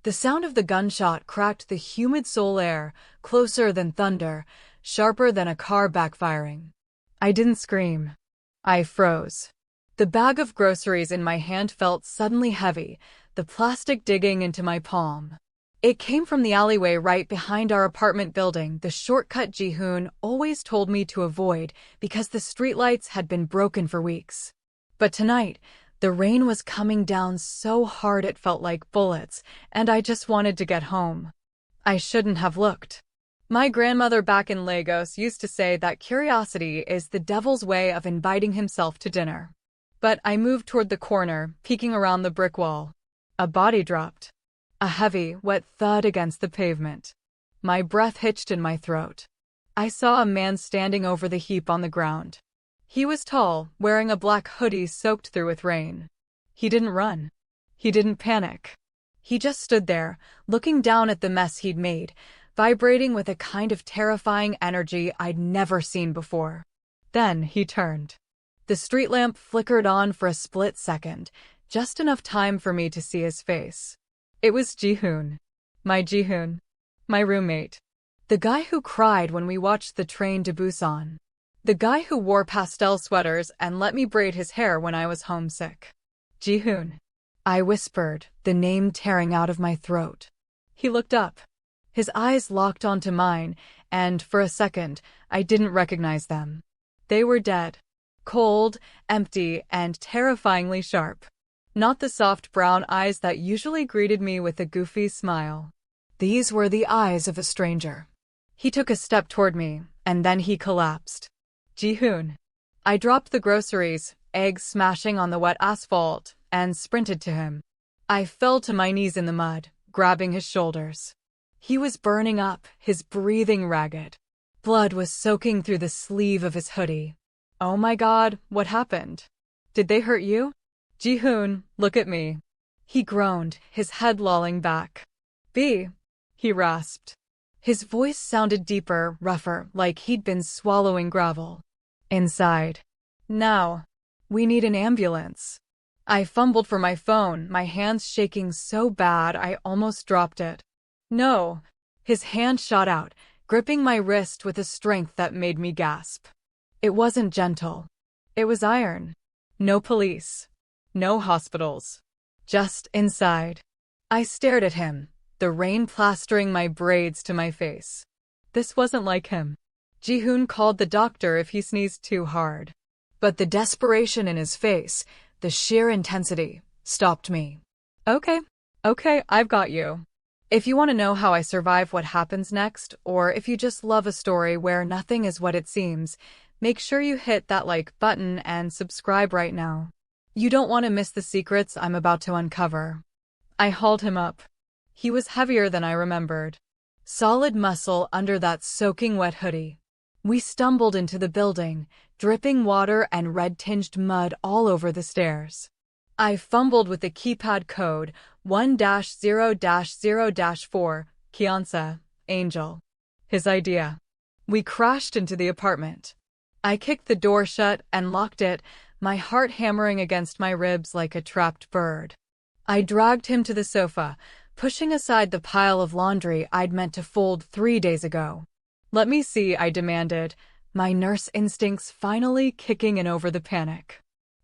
The sound of the gunshot cracked the humid Seoul air, closer than thunder, sharper than a car backfiring. I didn't scream. I froze. The bag of groceries in my hand felt suddenly heavy, the plastic digging into my palm. It came from the alleyway right behind our apartment building, the shortcut Ji-hoon always told me to avoid because the streetlights had been broken for weeks. But tonight, the rain was coming down so hard it felt like bullets, and I just wanted to get home. I shouldn't have looked. My grandmother back in Lagos used to say that curiosity is the devil's way of inviting himself to dinner. But I moved toward the corner, peeking around the brick wall. A body dropped. A heavy, wet thud against the pavement. My breath hitched in my throat. I saw a man standing over the heap on the ground. He was tall, wearing a black hoodie soaked through with rain. He didn't run. He didn't panic. He just stood there, looking down at the mess he'd made, vibrating with a kind of terrifying energy I'd never seen before. Then he turned. The street lamp flickered on for a split second, just enough time for me to see his face. It was Ji-hoon. My Ji-hoon. My roommate. The guy who cried when we watched the train to Busan. The guy who wore pastel sweaters and let me braid his hair when I was homesick. Ji-hoon. I whispered, the name tearing out of my throat. He looked up. His eyes locked onto mine, and for a second, I didn't recognize them. They were dead. Cold, empty, and terrifyingly sharp. Not the soft brown eyes that usually greeted me with a goofy smile. These were the eyes of a stranger. He took a step toward me, and then he collapsed. Ji-hoon. I dropped the groceries, eggs smashing on the wet asphalt, and sprinted to him. I fell to my knees in the mud, grabbing his shoulders. He was burning up, his breathing ragged. Blood was soaking through the sleeve of his hoodie. Oh my God, what happened? Did they hurt you? Ji-hoon, look at me. He groaned, his head lolling back. He rasped. His voice sounded deeper, rougher, like he'd been swallowing gravel. Inside. Now. We need an ambulance. I fumbled for my phone, my hands shaking so bad I almost dropped it. No. His hand shot out, gripping my wrist with a strength that made me gasp. It wasn't gentle. It was iron. No police. No hospitals. Just inside. I stared at him, the rain plastering my braids to my face. This wasn't like him. Ji-hoon called the doctor if he sneezed too hard. But the desperation in his face, the sheer intensity, stopped me. Okay, I've got you. If you want to know how I survive what happens next, or if you just love a story where nothing is what it seems, make sure you hit that like button and subscribe right now. You don't want to miss the secrets I'm about to uncover. I hauled him up. He was heavier than I remembered. Solid muscle under that soaking wet hoodie. We stumbled into the building, dripping water and red-tinged mud all over the stairs. I fumbled with the keypad code 1-0-0-4, Kiansa, Angel. His idea. We crashed into the apartment. I kicked the door shut and locked it, my heart hammering against my ribs like a trapped bird. I dragged him to the sofa, pushing aside the pile of laundry I'd meant to fold 3 days ago. Let me see, I demanded, my nurse instincts finally kicking in over the panic.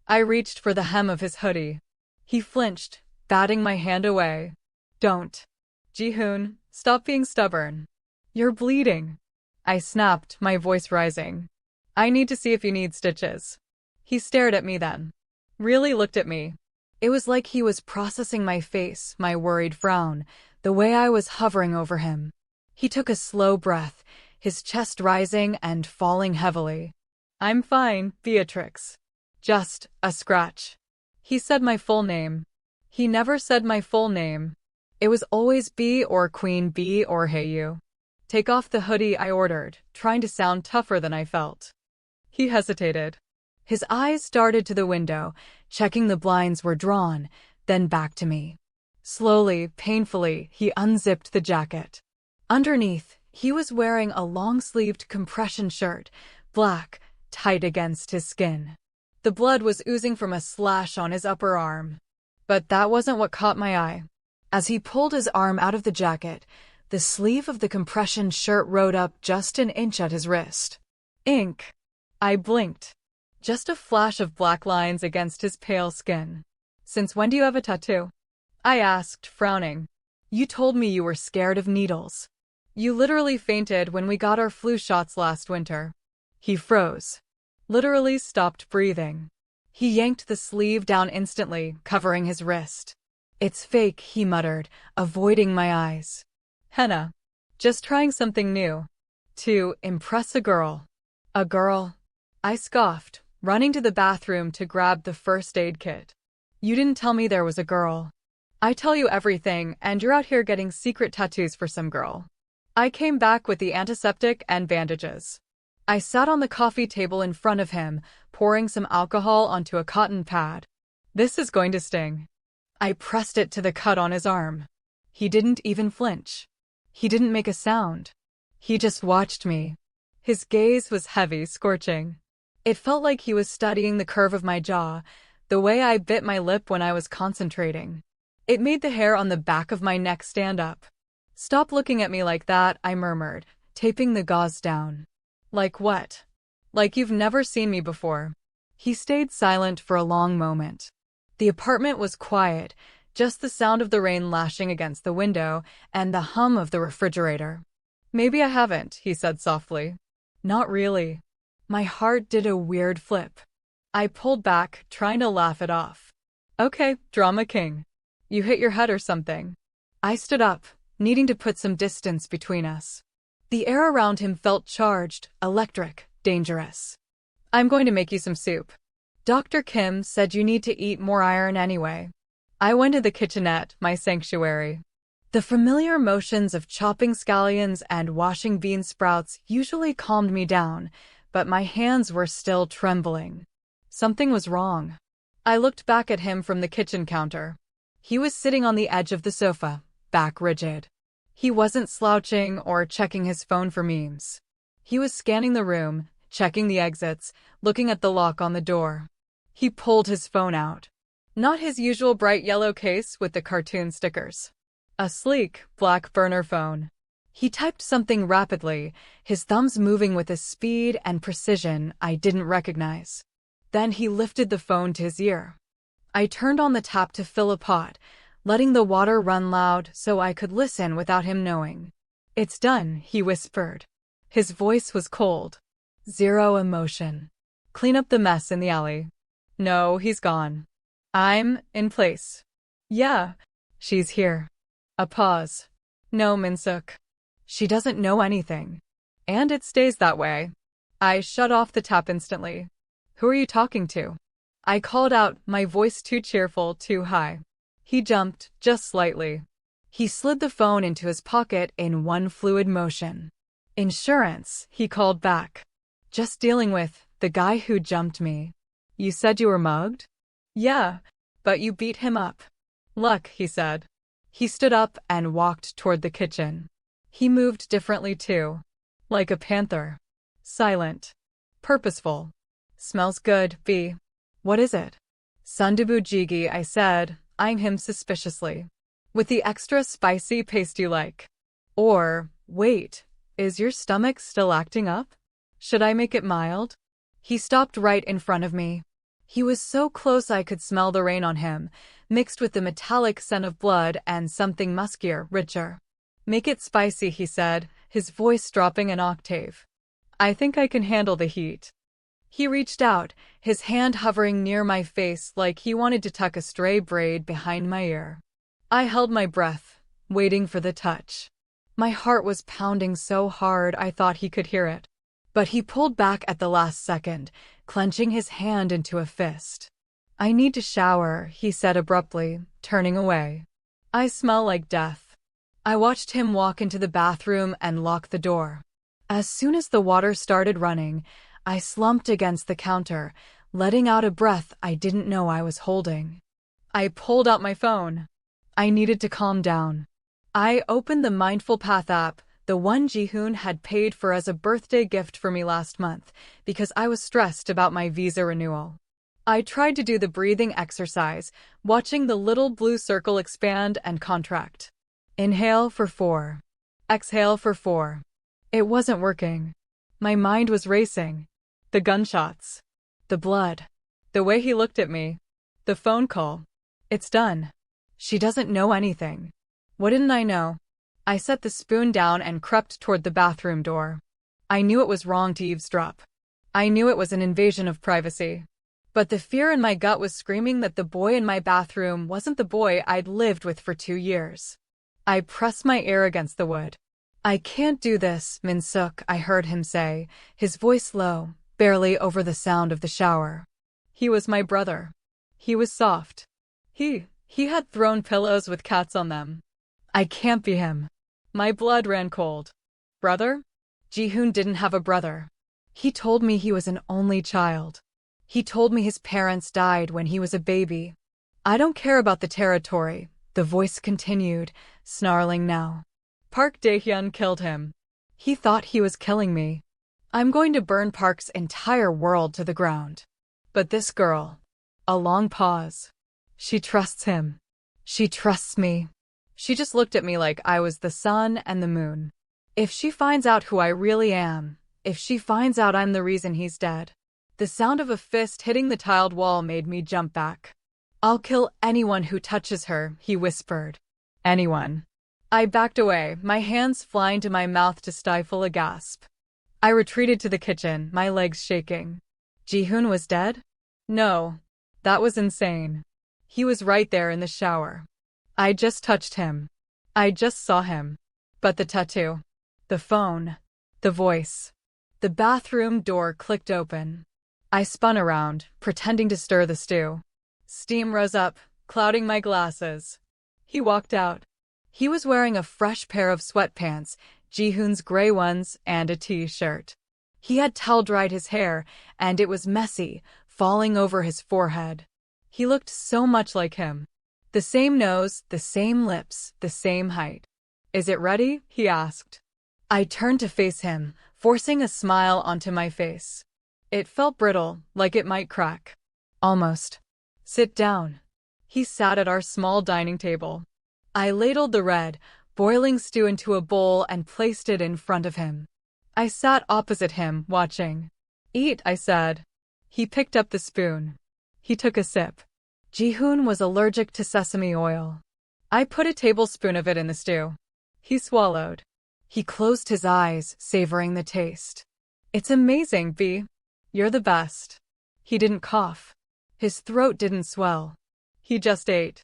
I reached for the hem of his hoodie. He flinched, batting my hand away. Don't. Ji-hoon, stop being stubborn. You're bleeding. I snapped, my voice rising. I need to see if you need stitches. He stared at me then. Really looked at me. It was like he was processing my face, my worried frown, the way I was hovering over him. He took a slow breath, his chest rising and falling heavily. I'm fine, Beatrix. Just a scratch. He said my full name. He never said my full name. It was always B or Queen B or Hey You. Take off the hoodie, I ordered, trying to sound tougher than I felt. He hesitated. His eyes darted to the window, checking the blinds were drawn, then back to me. Slowly, painfully, he unzipped the jacket. Underneath, he was wearing a long-sleeved compression shirt, black, tight against his skin. The blood was oozing from a slash on his upper arm. But that wasn't what caught my eye. As he pulled his arm out of the jacket, the sleeve of the compression shirt rode up just an inch at his wrist. Ink. I blinked. Just a flash of black lines against his pale skin. Since when do you have a tattoo? I asked, frowning. You told me you were scared of needles. You literally fainted when we got our flu shots last winter. He froze. Literally stopped breathing. He yanked the sleeve down instantly, covering his wrist. It's fake, he muttered, avoiding my eyes. Henna. Just trying something new. To impress a girl. A girl? I scoffed, running to the bathroom to grab the first aid kit. You didn't tell me there was a girl. I tell you everything, and you're out here getting secret tattoos for some girl. I came back with the antiseptic and bandages. I sat on the coffee table in front of him, pouring some alcohol onto a cotton pad. This is going to sting. I pressed it to the cut on his arm. He didn't even flinch. He didn't make a sound. He just watched me. His gaze was heavy, scorching. It felt like he was studying the curve of my jaw, the way I bit my lip when I was concentrating. It made the hair on the back of my neck stand up. Stop looking at me like that, I murmured, taping the gauze down. Like what? Like you've never seen me before. He stayed silent for a long moment. The apartment was quiet, just the sound of the rain lashing against the window and the hum of the refrigerator. Maybe I haven't, he said softly. Not really. My heart did a weird flip. I pulled back, trying to laugh it off. Okay, drama king. You hit your head or something. I stood up, needing to put some distance between us. The air around him felt charged, electric, dangerous. I'm going to make you some soup. Dr. Kim said you need to eat more iron anyway. I went to the kitchenette, my sanctuary. The familiar motions of chopping scallions and washing bean sprouts usually calmed me down, but my hands were still trembling. Something was wrong. I looked back at him from the kitchen counter. He was sitting on the edge of the sofa, back rigid. He wasn't slouching or checking his phone for memes. He was scanning the room, checking the exits, looking at the lock on the door. He pulled his phone out. Not his usual bright yellow case with the cartoon stickers. A sleek, black burner phone. He typed something rapidly, his thumbs moving with a speed and precision I didn't recognize. Then he lifted the phone to his ear. I turned on the tap to fill a pot, letting the water run loud so I could listen without him knowing. It's done, he whispered. His voice was cold. Zero emotion. Clean up the mess in the alley. No, he's gone. I'm in place. Yeah, she's here. A pause. No, Minsuk. She doesn't know anything. And it stays that way. I shut off the tap instantly. Who are you talking to? I called out, my voice too cheerful, too high. He jumped, just slightly. He slid the phone into his pocket in one fluid motion. Insurance, he called back. Just dealing with the guy who jumped me. You said you were mugged? Yeah, but you beat him up. Luck, he said. He stood up and walked toward the kitchen. He moved differently too. Like a panther. Silent. Purposeful. Smells good, B. What is it? Sundubu jjigae, I said, eyeing him suspiciously. With the extra spicy paste you like. Or, wait, is your stomach still acting up? Should I make it mild? He stopped right in front of me. He was so close I could smell the rain on him, mixed with the metallic scent of blood and something muskier, richer. Make it spicy, he said, his voice dropping an octave. I think I can handle the heat. He reached out, his hand hovering near my face like he wanted to tuck a stray braid behind my ear. I held my breath, waiting for the touch. My heart was pounding so hard I thought he could hear it. But he pulled back at the last second, clenching his hand into a fist. I need to shower, he said abruptly, turning away. I smell like death. I watched him walk into the bathroom and lock the door. As soon as the water started running, I slumped against the counter, letting out a breath I didn't know I was holding. I pulled out my phone. I needed to calm down. I opened the Mindful Path app, the one Ji-hoon had paid for as a birthday gift for me last month, because I was stressed about my visa renewal. I tried to do the breathing exercise, watching the little blue circle expand and contract. Inhale for 4. Exhale for 4. It wasn't working. My mind was racing. The gunshots. The blood. The way he looked at me. The phone call. It's done. She doesn't know anything. What didn't I know? I set the spoon down and crept toward the bathroom door. I knew it was wrong to eavesdrop. I knew it was an invasion of privacy. But the fear in my gut was screaming that the boy in my bathroom wasn't the boy I'd lived with for 2 years. I pressed my ear against the wood. I can't do this, Min-suk, I heard him say, his voice low, barely over the sound of the shower. He was my brother. He was soft. He had thrown pillows with cats on them. I can't be him. My blood ran cold. Brother? Ji-hoon didn't have a brother. He told me he was an only child. He told me his parents died when he was a baby. I don't care about the territory, the voice continued, snarling now. Park Dae-hyun killed him. He thought he was killing me. I'm going to burn Park's entire world to the ground. But this girl. A long pause. She trusts him. She trusts me. She just looked at me like I was the sun and the moon. If she finds out who I really am, if she finds out I'm the reason he's dead. The sound of a fist hitting the tiled wall made me jump back. I'll kill anyone who touches her, he whispered. Anyone. I backed away, my hands flying to my mouth to stifle a gasp. I retreated to the kitchen, my legs shaking. Ji-hoon was dead? No. That was insane. He was right there in the shower. I just touched him. I just saw him. But the tattoo. The phone. The voice. The bathroom door clicked open. I spun around, pretending to stir the stew. Steam rose up, clouding my glasses. He walked out. He was wearing a fresh pair of sweatpants, Ji-hoon's gray ones, and a t-shirt. He had towel-dried his hair, and it was messy, falling over his forehead. He looked so much like him. The same nose, the same lips, the same height. Is it ready? He asked. I turned to face him, forcing a smile onto my face. It felt brittle, like it might crack. Almost. Sit down. He sat at our small dining table. I ladled the red, boiling stew into a bowl and placed it in front of him. I sat opposite him, watching. Eat, I said. He picked up the spoon. He took a sip. Ji-hoon was allergic to sesame oil. I put a tablespoon of it in the stew. He swallowed. He closed his eyes, savoring the taste. It's amazing, B. You're the best. He didn't cough. His throat didn't swell. He just ate.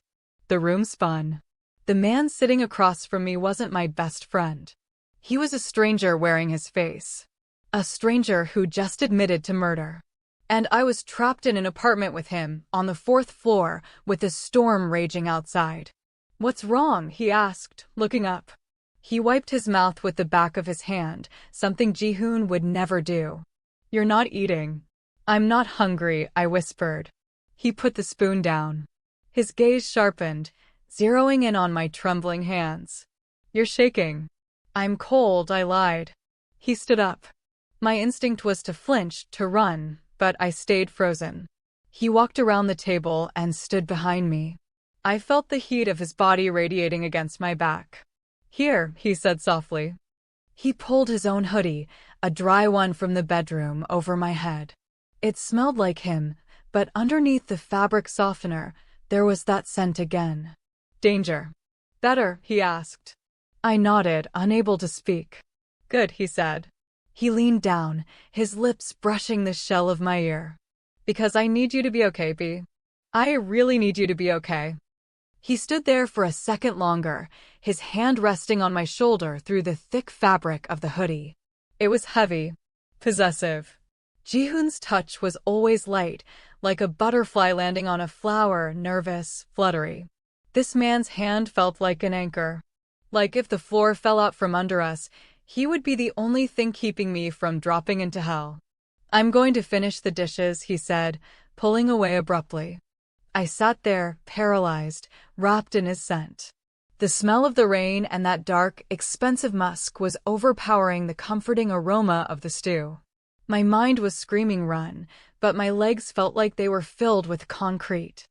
The room spun. The man sitting across from me wasn't my best friend. He was a stranger wearing his face. A stranger who just admitted to murder. And I was trapped in an apartment with him, on the 4th floor, with a storm raging outside. What's wrong? He asked, looking up. He wiped his mouth with the back of his hand, something Ji-hoon would never do. You're not eating. I'm not hungry, I whispered. He put the spoon down. His gaze sharpened, zeroing in on my trembling hands. You're shaking. I'm cold, I lied. He stood up. My instinct was to flinch, to run, but I stayed frozen. He walked around the table and stood behind me. I felt the heat of his body radiating against my back. Here, he said softly. He pulled his own hoodie, a dry one from the bedroom, over my head. It smelled like him, but underneath the fabric softener, there was that scent again. Danger. Better, he asked. I nodded, unable to speak. Good, he said. He leaned down, his lips brushing the shell of my ear. Because I need you to be okay, B. I really need you to be okay. He stood there for a second longer, his hand resting on my shoulder through the thick fabric of the hoodie. It was heavy, possessive. Ji-hoon's touch was always light, like a butterfly landing on a flower, nervous, fluttery. This man's hand felt like an anchor. Like if the floor fell out from under us, he would be the only thing keeping me from dropping into hell. I'm going to finish the dishes, he said, pulling away abruptly. I sat there, paralyzed, wrapped in his scent. The smell of the rain and that dark, expensive musk was overpowering the comforting aroma of the stew. My mind was screaming run, but my legs felt like they were filled with concrete.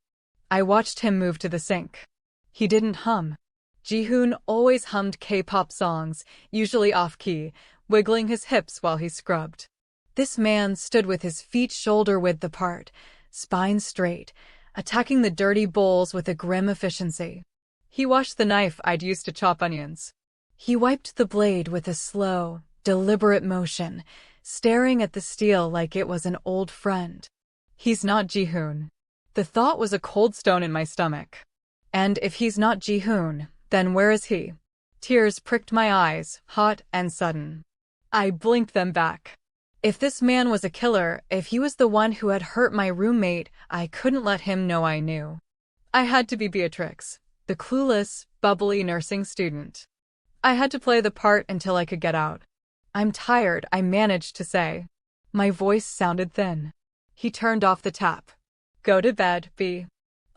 I watched him move to the sink. He didn't hum. Ji-hoon always hummed K-pop songs, usually off-key, wiggling his hips while he scrubbed. This man stood with his feet shoulder-width apart, spine straight, attacking the dirty bowls with a grim efficiency. He washed the knife I'd used to chop onions. He wiped the blade with a slow, deliberate motion, staring at the steel like it was an old friend. He's not Ji-hoon. The thought was a cold stone in my stomach. And if he's not Ji-hoon, then where is he? Tears pricked my eyes, hot and sudden. I blinked them back. If this man was a killer, if he was the one who had hurt my roommate, I couldn't let him know I knew. I had to be Beatrix, the clueless, bubbly nursing student. I had to play the part until I could get out. I'm tired, I managed to say. My voice sounded thin. He turned off the tap. Go to bed, B.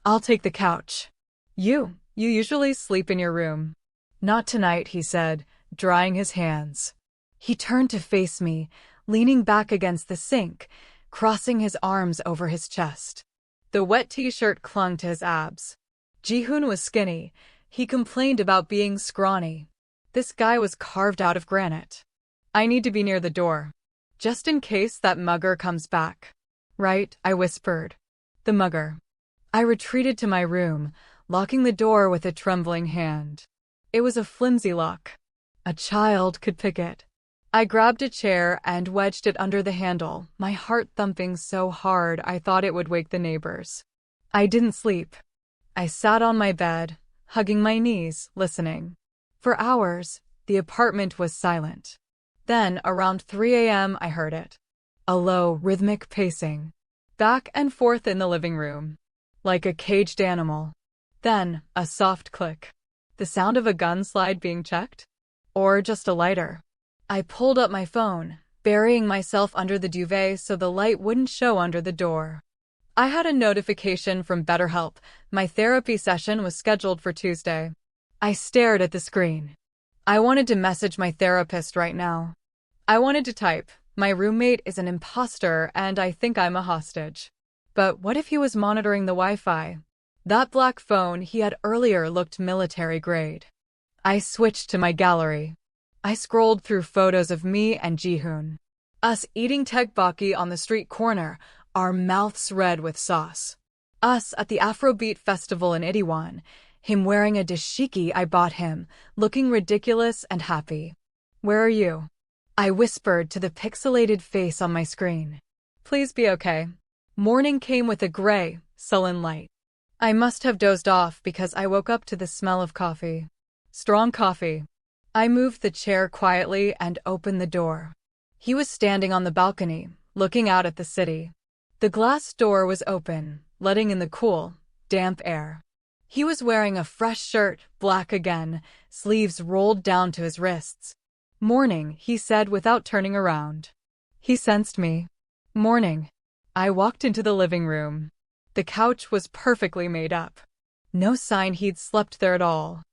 I'll take the couch. You usually sleep in your room. Not tonight, he said, drying his hands. He turned to face me, leaning back against the sink, crossing his arms over his chest. The wet t-shirt clung to his abs. Ji-hoon was skinny. He complained about being scrawny. This guy was carved out of granite. I need to be near the door, just in case that mugger comes back. Right, I whispered. The mugger. I retreated to my room, locking the door with a trembling hand. It was a flimsy lock. A child could pick it. I grabbed a chair and wedged it under the handle, my heart thumping so hard I thought it would wake the neighbors. I didn't sleep. I sat on my bed, hugging my knees, listening. For hours, the apartment was silent. Then, around 3 a.m., I heard it. A low, rhythmic pacing. Back and forth in the living room. Like a caged animal. Then, a soft click. The sound of a gun slide being checked? Or just a lighter. I pulled up my phone, burying myself under the duvet so the light wouldn't show under the door. I had a notification from BetterHelp. My therapy session was scheduled for Tuesday. I stared at the screen. I wanted to message my therapist right now. I wanted to type, my roommate is an imposter and I think I'm a hostage. But what if he was monitoring the Wi-Fi? That black phone he had earlier looked military grade. I switched to my gallery. I scrolled through photos of me and Ji-hoon. Us eating tteokbokki on the street corner, our mouths red with sauce. Us at the Afrobeat festival in Itaewon, him wearing a dashiki I bought him, looking ridiculous and happy. Where are you? I whispered to the pixelated face on my screen. Please be okay. Morning came with a gray, sullen light. I must have dozed off because I woke up to the smell of coffee. Strong coffee. I moved the chair quietly and opened the door. He was standing on the balcony, looking out at the city. The glass door was open, letting in the cool, damp air. He was wearing a fresh shirt, black again, sleeves rolled down to his wrists. Morning, he said without turning around. He sensed me. Morning. I walked into the living room. The couch was perfectly made up. No sign he'd slept there at all.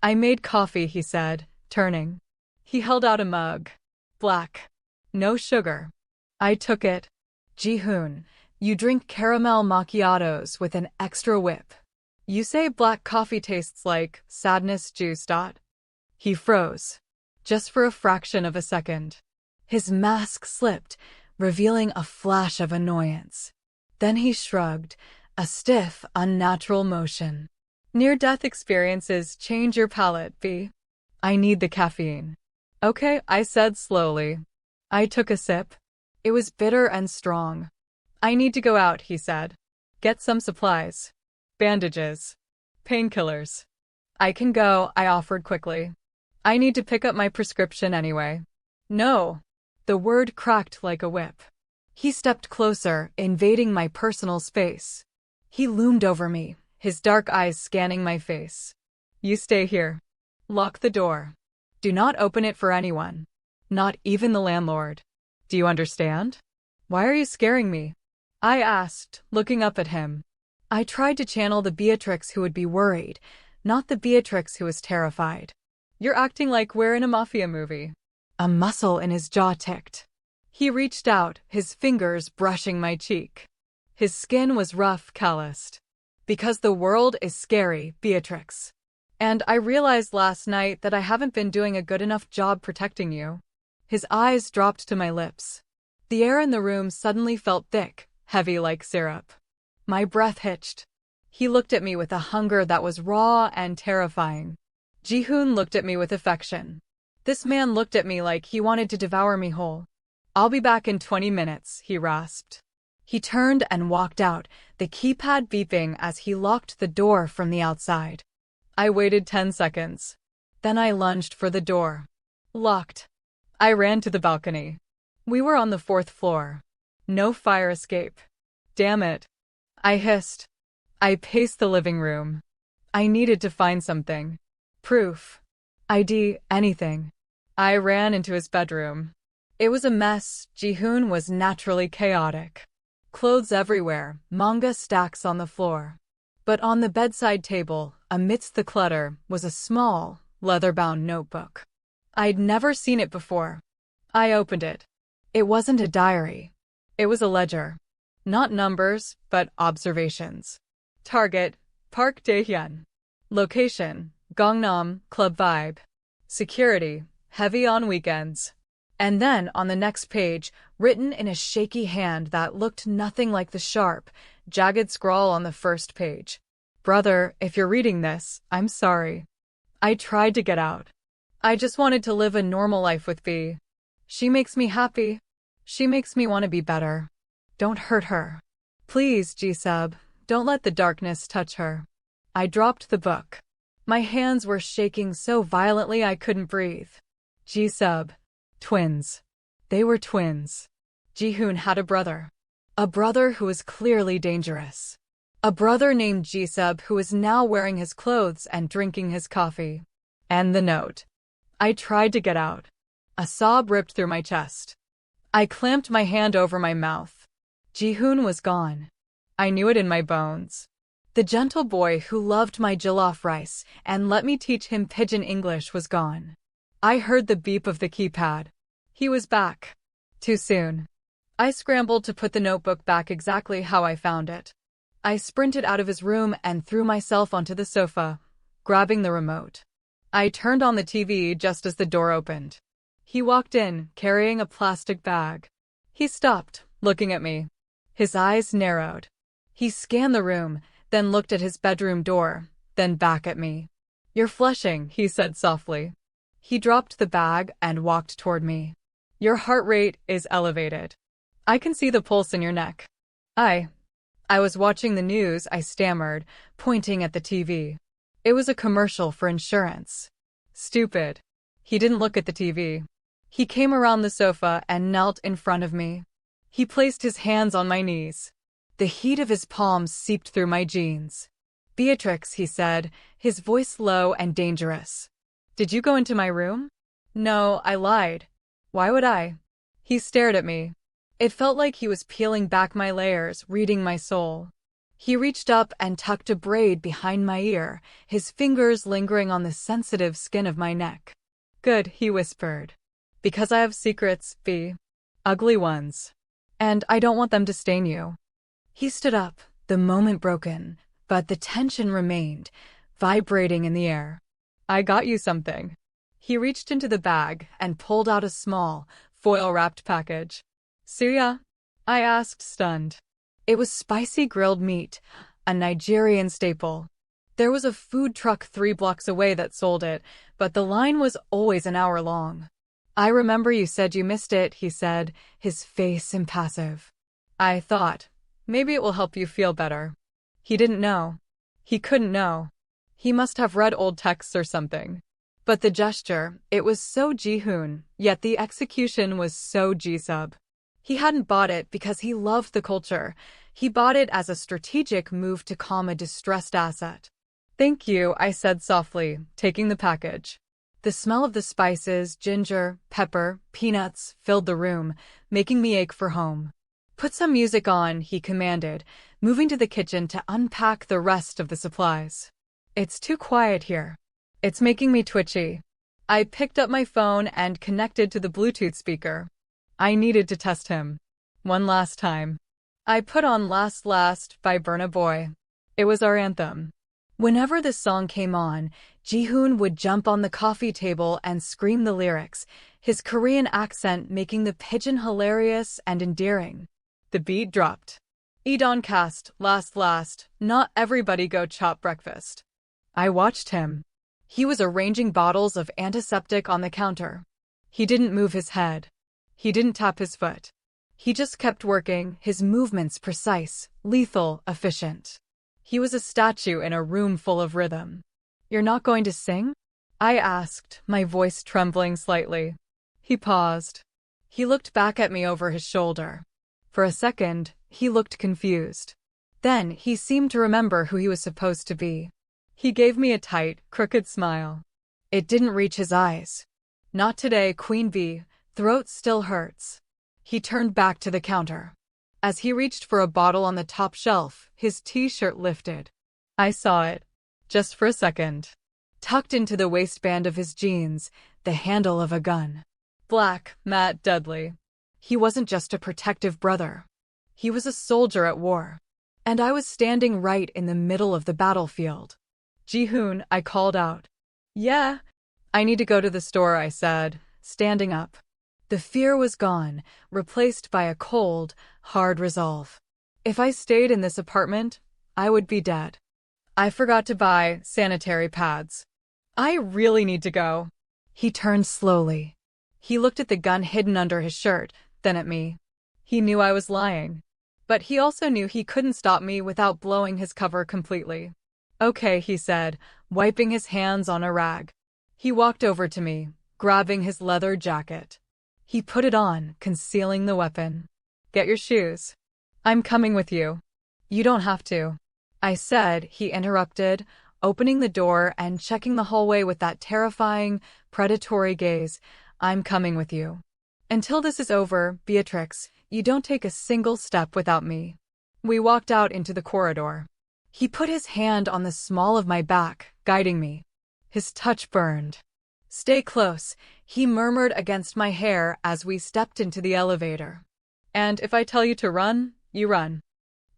I made coffee, he said, turning. He held out a mug. Black. No sugar. I took it. Ji-hoon, you drink caramel macchiatos with an extra whip. You say black coffee tastes like sadness juice. He froze. Just for a fraction of a second. His mask slipped, revealing a flash of annoyance. Then he shrugged, a stiff, unnatural motion. Near-death experiences change your palate, B. I need the caffeine. Okay, I said slowly. I took a sip. It was bitter and strong. I need to go out, he said. Get some supplies. Bandages. Painkillers. I can go, I offered quickly. I need to pick up my prescription anyway. No. The word cracked like a whip. He stepped closer, invading my personal space. He loomed over me, his dark eyes scanning my face. You stay here. Lock the door. Do not open it for anyone. Not even the landlord. Do you understand? Why are you scaring me? I asked, looking up at him. I tried to channel the Beatrix who would be worried, not the Beatrix who was terrified. You're acting like we're in a mafia movie. A muscle in his jaw ticked. He reached out, his fingers brushing my cheek. His skin was rough, calloused. Because the world is scary, Beatrix. And I realized last night that I haven't been doing a good enough job protecting you. His eyes dropped to my lips. The air in the room suddenly felt thick, heavy like syrup. My breath hitched. He looked at me with a hunger that was raw and terrifying. Ji-hoon looked at me with affection. This man looked at me like he wanted to devour me whole. "I'll be back in 20 minutes, he rasped. He turned and walked out, the keypad beeping as he locked the door from the outside. I waited 10 seconds. Then I lunged for the door. Locked. I ran to the balcony. We were on the 4th floor. No fire escape. Damn it. I hissed. I paced the living room. I needed to find something. Proof. ID, anything. I ran into his bedroom. It was a mess. Ji-hoon was naturally chaotic. Clothes everywhere, manga stacks on the floor. But on the bedside table, amidst the clutter, was a small, leather-bound notebook. I'd never seen it before. I opened it. It wasn't a diary. It was a ledger. Not numbers, but observations. Target, Park Daehyun. Location, Gangnam, Club Vibe. Security, heavy on weekends. And then, on the next page, written in a shaky hand that looked nothing like the sharp, jagged scrawl on the first page. "Brother, if you're reading this, I'm sorry. I tried to get out. I just wanted to live a normal life with B. She makes me happy. She makes me want to be better. Don't hurt her. Please, Ji-sub, don't let the darkness touch her." I dropped the book. My hands were shaking so violently I couldn't breathe. Ji-sub. Twins. They were twins. Ji-hoon had a brother. A brother who was clearly dangerous. A brother named Ji-sub who was now wearing his clothes and drinking his coffee. And the note. I tried to get out. A sob ripped through my chest. I clamped my hand over my mouth. Ji-hoon was gone. I knew it in my bones. The gentle boy who loved my jollof rice and let me teach him pidgin English was gone. I heard the beep of the keypad. He was back. Too soon. I scrambled to put the notebook back exactly how I found it. I sprinted out of his room and threw myself onto the sofa, grabbing the remote. I turned on the TV just as the door opened. He walked in, carrying a plastic bag. He stopped, looking at me. His eyes narrowed. He scanned the room, then looked at his bedroom door, then back at me. "You're flushing," he said softly. He dropped the bag and walked toward me. "Your heart rate is elevated. I can see the pulse in your neck." I was watching the news, I stammered, pointing at the TV. It was a commercial for insurance. Stupid. He didn't look at the TV. He came around the sofa and knelt in front of me. He placed his hands on my knees. The heat of his palms seeped through my jeans. "Beatrix," he said, his voice low and dangerous. "Did you go into my room?" "No," I lied. "Why would I?" He stared at me. It felt like he was peeling back my layers, reading my soul. He reached up and tucked a braid behind my ear, his fingers lingering on the sensitive skin of my neck. "Good," he whispered. "Because I have secrets, B. Ugly ones. And I don't want them to stain you." He stood up, the moment broken, but the tension remained, vibrating in the air. "I got you something." He reached into the bag and pulled out a small, foil-wrapped package. "Suya?" I asked, stunned. It was spicy grilled meat, a Nigerian staple. There was a food truck 3 blocks away that sold it, but the line was always an hour long. "I remember you said you missed it," he said, his face impassive. I thought, maybe it will help you feel better. He didn't know. He couldn't know. He must have read old texts or something. But the gesture, it was so Ji-hoon, yet the execution was so Ji-sub. He hadn't bought it because he loved the culture. He bought it as a strategic move to calm a distressed asset. "Thank you," I said softly, taking the package. The smell of the spices, ginger, pepper, peanuts, filled the room, making me ache for home. "Put some music on," he commanded, moving to the kitchen to unpack the rest of the supplies. "It's too quiet here. It's making me twitchy." I picked up my phone and connected to the Bluetooth speaker. I needed to test him. One last time. I put on Last Last by Burna Boy. It was our anthem. Whenever this song came on, Ji-hoon would jump on the coffee table and scream the lyrics, his Korean accent making the pigeon hilarious and endearing. The beat dropped. Edon cast, Last Last, not everybody go chop breakfast. I watched him. He was arranging bottles of antiseptic on the counter. He didn't move his head. He didn't tap his foot. He just kept working, his movements precise, lethal, efficient. He was a statue in a room full of rhythm. You're not going to sing? I asked, my voice trembling slightly. He paused. He looked back at me over his shoulder. For a second, he looked confused. Then, he seemed to remember who he was supposed to be. He gave me a tight, crooked smile. It didn't reach his eyes. Not today, Queen Bee, throat still hurts. He turned back to the counter. As he reached for a bottle on the top shelf, his t-shirt lifted. I saw it. Just for a second. Tucked into the waistband of his jeans, the handle of a gun. Black, matte, deadly. He wasn't just a protective brother. He was a soldier at war. And I was standing right in the middle of the battlefield. Ji-hoon, I called out. Yeah. I need to go to the store, I said, standing up. The fear was gone, replaced by a cold, hard resolve. If I stayed in this apartment, I would be dead. I forgot to buy sanitary pads. I really need to go. He turned slowly. He looked at the gun hidden under his shirt, then at me. He knew I was lying. But he also knew he couldn't stop me without blowing his cover completely. Okay, he said, wiping his hands on a rag. He walked over to me, grabbing his leather jacket. He put it on, concealing the weapon. Get your shoes. I'm coming with you. You don't have to. I said, he interrupted, opening the door and checking the hallway with that terrifying, predatory gaze. I'm coming with you. Until this is over, Beatrix, you don't take a single step without me. We walked out into the corridor. He put his hand on the small of my back, guiding me. His touch burned. Stay close, he murmured against my hair as we stepped into the elevator. And if I tell you to run, you run.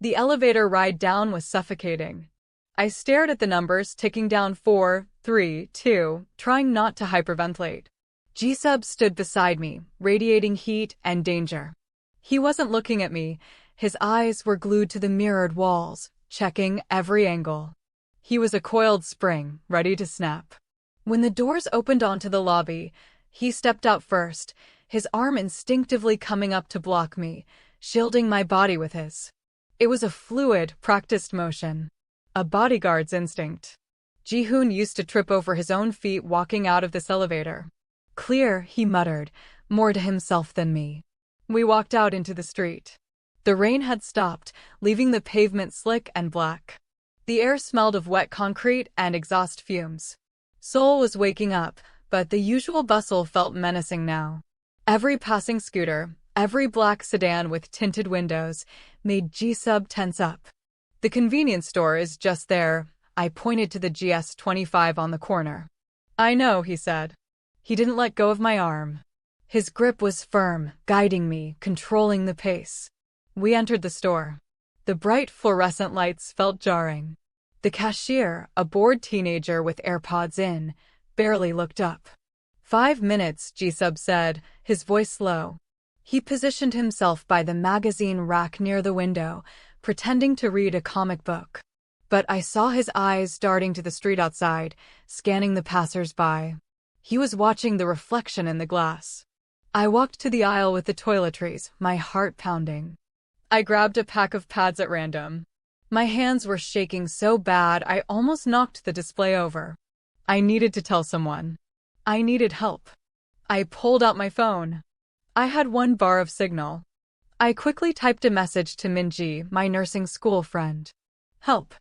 The elevator ride down was suffocating. I stared at the numbers ticking down 4, 3, 2, trying not to hyperventilate. Ji-sub stood beside me, radiating heat and danger. He wasn't looking at me. His eyes were glued to the mirrored walls, checking every angle. He was a coiled spring, ready to snap. When the doors opened onto the lobby, he stepped out first, his arm instinctively coming up to block me, shielding my body with his. It was a fluid, practiced motion. A bodyguard's instinct. Ji-hoon used to trip over his own feet walking out of this elevator. Clear, he muttered, more to himself than me. We walked out into the street. The rain had stopped, leaving the pavement slick and black. The air smelled of wet concrete and exhaust fumes. Seoul was waking up, but the usual bustle felt menacing now. Every passing scooter, every black sedan with tinted windows, made Ji-sub tense up. The convenience store is just there. I pointed to the GS25 on the corner. I know, he said. He didn't let go of my arm. His grip was firm, guiding me, controlling the pace. We entered the store. The bright fluorescent lights felt jarring. The cashier, a bored teenager with AirPods in, barely looked up. 5 minutes, Ji-sub said, his voice low. He positioned himself by the magazine rack near the window, pretending to read a comic book. But I saw his eyes darting to the street outside, scanning the passers-by. He was watching the reflection in the glass. I walked to the aisle with the toiletries, my heart pounding. I grabbed a pack of pads at random. My hands were shaking so bad I almost knocked the display over. I needed to tell someone. I needed help. I pulled out my phone. I had 1 bar of signal. I quickly typed a message to Minji, my nursing school friend. Help.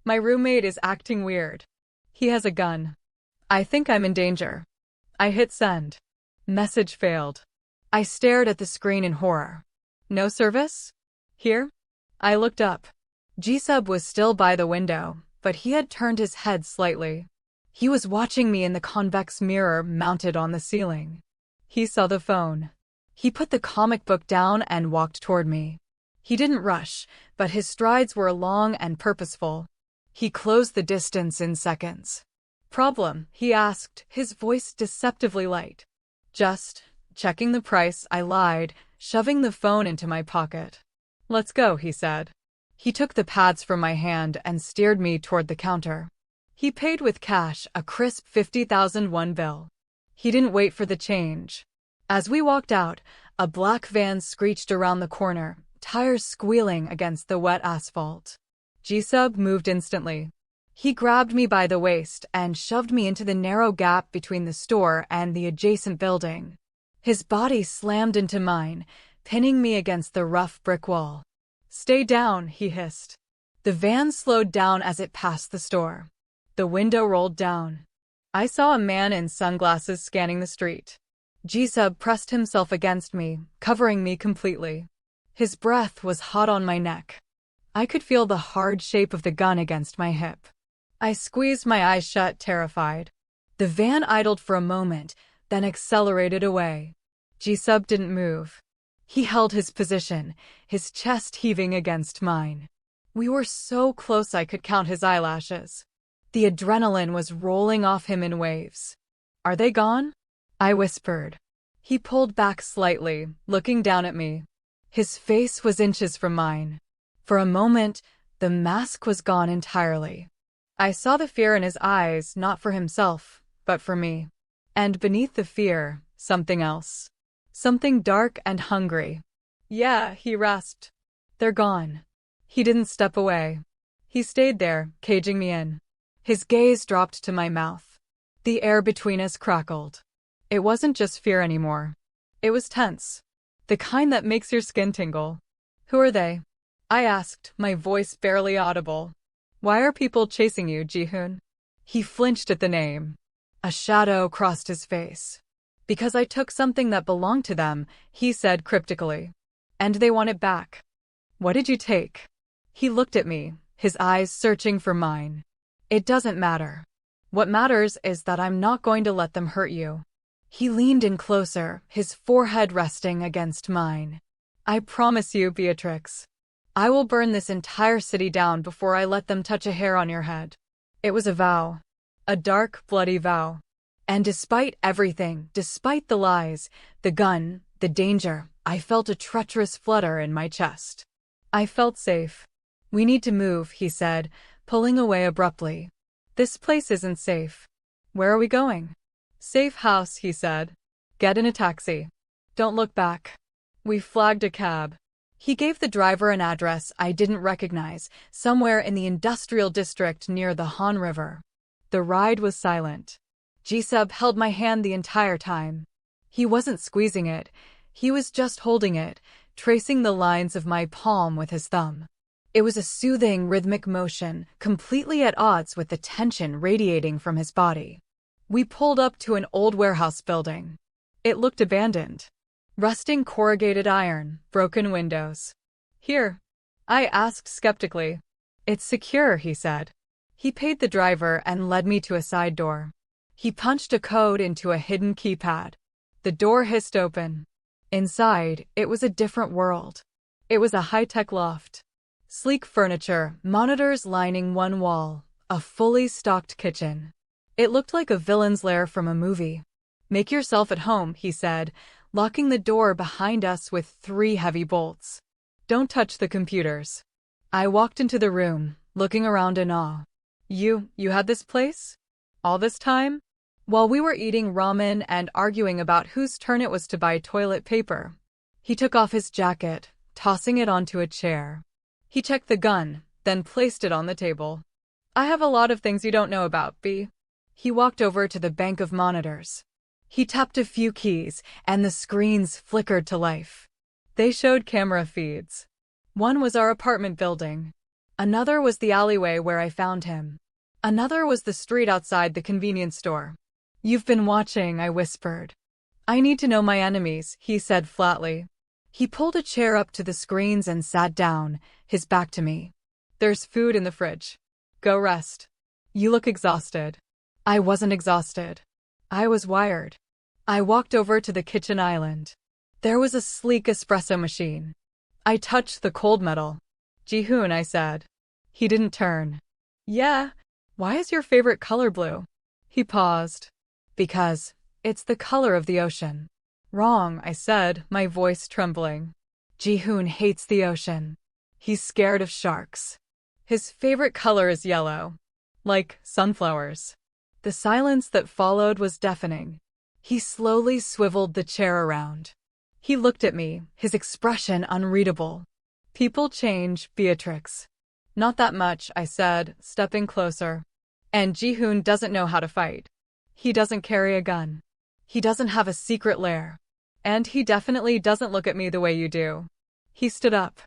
My roommate is acting weird. He has a gun. I think I'm in danger. I hit send. Message failed. I stared at the screen in horror. No service? Here? I looked up. Ji-sub was still by the window, but he had turned his head slightly. He was watching me in the convex mirror mounted on the ceiling. He saw the phone. He put the comic book down and walked toward me. He didn't rush, but his strides were long and purposeful. He closed the distance in seconds. "Problem?" he asked, his voice deceptively light. "Just checking the price," I lied, shoving the phone into my pocket. "Let's go," he said. He took the pads from my hand and steered me toward the counter. He paid with cash, a crisp 50,000 won bill. He didn't wait for the change. As we walked out, a black van screeched around the corner, tires squealing against the wet asphalt. Ji-sub moved instantly. He grabbed me by the waist and shoved me into the narrow gap between the store and the adjacent building. His body slammed into mine, pinning me against the rough brick wall. "Stay down," he hissed. The van slowed down as it passed the store. The window rolled down. I saw a man in sunglasses scanning the street. Ji-sub pressed himself against me, covering me completely. His breath was hot on my neck. I could feel the hard shape of the gun against my hip. I squeezed my eyes shut, terrified. The van idled for a moment, then accelerated away. Ji-sub didn't move. He held his position, his chest heaving against mine. We were so close I could count his eyelashes. The adrenaline was rolling off him in waves. "Are they gone?" I whispered. He pulled back slightly, looking down at me. His face was inches from mine. For a moment, the mask was gone entirely. I saw the fear in his eyes, not for himself, but for me. And beneath the fear, something else. Something dark and hungry. "Yeah," he rasped. "They're gone." He didn't step away. He stayed there, caging me in. His gaze dropped to my mouth. The air between us crackled. It wasn't just fear anymore. It was tense. The kind that makes your skin tingle. "Who are they?" I asked, my voice barely audible. "Why are people chasing you, Ji-hoon?" He flinched at the name. A shadow crossed his face. "Because I took something that belonged to them," he said cryptically. "And they want it back." "What did you take?" He looked at me, his eyes searching for mine. "It doesn't matter. What matters is that I'm not going to let them hurt you." He leaned in closer, his forehead resting against mine. "I promise you, Beatrix. I will burn this entire city down before I let them touch a hair on your head." It was a vow. A dark, bloody vow. And despite everything, despite the lies, the gun, the danger, I felt a treacherous flutter in my chest. I felt safe. "We need to move," he said, pulling away abruptly. "This place isn't safe." "Where are we going?" "Safe house," he said. "Get in a taxi. Don't look back." We flagged a cab. He gave the driver an address I didn't recognize, somewhere in the industrial district near the Han River. The ride was silent. Ji-sub held my hand the entire time. He wasn't squeezing it, he was just holding it, tracing the lines of my palm with his thumb. It was a soothing, rhythmic motion, completely at odds with the tension radiating from his body. We pulled up to an old warehouse building. It looked abandoned. Rusting corrugated iron, broken windows. "Here?" I asked skeptically. "It's secure," he said. He paid the driver and led me to a side door. He punched a code into a hidden keypad. The door hissed open. Inside, it was a different world. It was a high-tech loft. Sleek furniture, monitors lining one wall, a fully stocked kitchen. It looked like a villain's lair from a movie. "Make yourself at home," he said, locking the door behind us with 3 heavy bolts. "Don't touch the computers." I walked into the room, looking around in awe. You had this place? All this time?" While we were eating ramen and arguing about whose turn it was to buy toilet paper, he took off his jacket, tossing it onto a chair. He checked the gun, then placed it on the table. "I have a lot of things you don't know about, B." He walked over to the bank of monitors. He tapped a few keys, and the screens flickered to life. They showed camera feeds. One was our apartment building. Another was the alleyway where I found him. Another was the street outside the convenience store. "You've been watching," I whispered. "I need to know my enemies," he said flatly. He pulled a chair up to the screens and sat down, his back to me. "There's food in the fridge. Go rest. You look exhausted." I wasn't exhausted. I was wired. I walked over to the kitchen island. There was a sleek espresso machine. I touched the cold metal. Ji-hoon, I said. He didn't turn. Yeah. Why is your favorite color blue? He paused. Because it's the color of the ocean. Wrong, I said, my voice trembling. Ji-hoon hates the ocean. He's scared of sharks. His favorite color is yellow. Like sunflowers. The silence that followed was deafening. He slowly swiveled the chair around. He looked at me, his expression unreadable. People change, Beatrix. Not that much, I said, stepping closer. And Ji-hoon doesn't know how to fight. He doesn't carry a gun. He doesn't have a secret lair. And he definitely doesn't look at me the way you do. He stood up.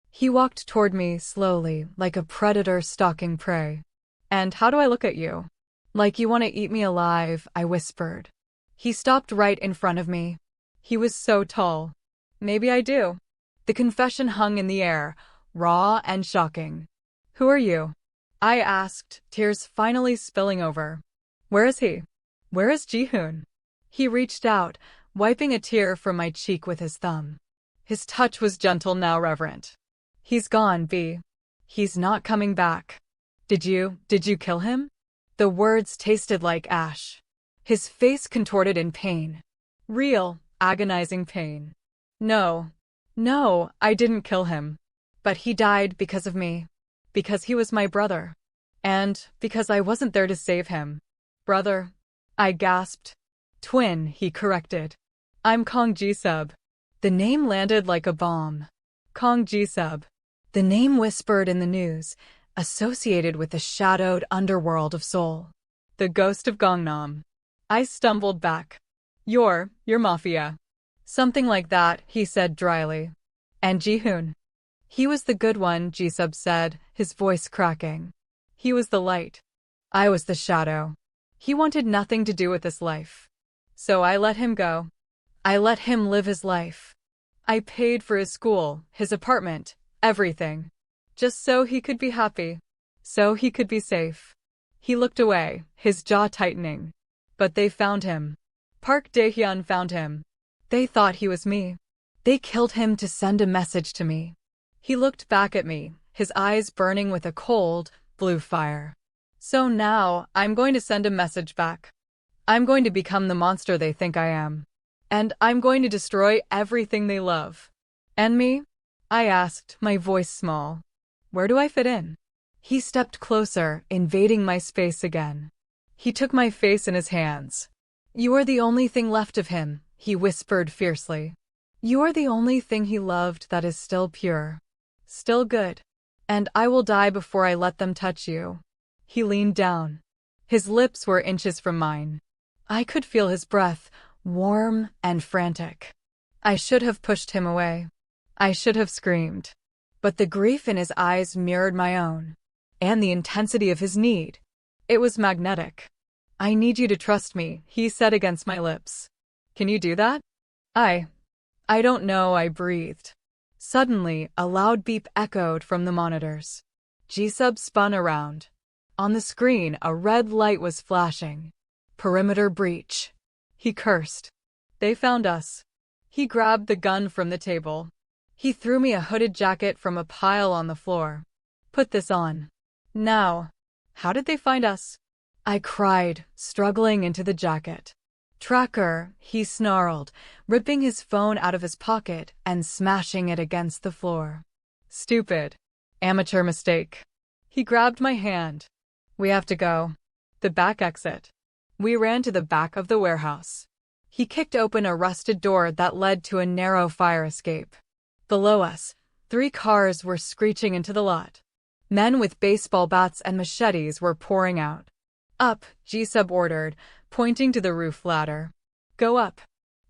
He walked toward me slowly, like a predator stalking prey. And how do I look at you? Like you want to eat me alive, I whispered. He stopped right in front of me. He was so tall. Maybe I do. The confession hung in the air, raw and shocking. Who are you? I asked, tears finally spilling over. Where is he? Where is Ji-hoon? He reached out, wiping a tear from my cheek with his thumb. His touch was gentle, now reverent. He's gone, B. He's not coming back. Did you kill him? The words tasted like ash. His face contorted in pain. Real, agonizing pain. No, I didn't kill him. But he died because of me. Because he was my brother. And because I wasn't there to save him. Brother, I gasped. Twin, he corrected. I'm Kang Ji-sub. The name landed like a bomb. Kang Ji-sub. The name whispered in the news, associated with the shadowed underworld of Seoul. The ghost of Gangnam. I stumbled back. You're Mafia. Something like that, he said dryly. And Ji-hoon? He was the good one, Ji-sub said, his voice cracking. He was the light. I was the shadow. He wanted nothing to do with this life. So I let him go. I let him live his life. I paid for his school, his apartment, everything. Just so he could be happy. So he could be safe. He looked away, his jaw tightening. But they found him. Park Dae-hyun found him. They thought he was me. They killed him to send a message to me. He looked back at me, his eyes burning with a cold, blue fire. So now, I'm going to send a message back. I'm going to become the monster they think I am. And I'm going to destroy everything they love. And me? I asked, my voice small. Where do I fit in? He stepped closer, invading my space again. He took my face in his hands. You are the only thing left of him, he whispered fiercely. You are the only thing he loved that is still pure. Still good. And I will die before I let them touch you. He leaned down. His lips were inches from mine. I could feel his breath, warm and frantic. I should have pushed him away. I should have screamed. But the grief in his eyes mirrored my own. And the intensity of his need. It was magnetic. I need you to trust me, he said against my lips. Can you do that? I don't know, I breathed. Suddenly, a loud beep echoed from the monitors. Ji-sub spun around. On the screen, a red light was flashing. Perimeter breach. He cursed. They found us. He grabbed the gun from the table. He threw me a hooded jacket from a pile on the floor. Put this on. Now. How did they find us? I cried, struggling into the jacket. Tracker, he snarled, ripping his phone out of his pocket and smashing it against the floor. Stupid. Amateur mistake. He grabbed my hand. We have to go. The back exit. We ran to the back of the warehouse. He kicked open a rusted door that led to a narrow fire escape. Below us, 3 cars were screeching into the lot. Men with baseball bats and machetes were pouring out. Up, Ji-sub ordered, pointing to the roof ladder. Go up.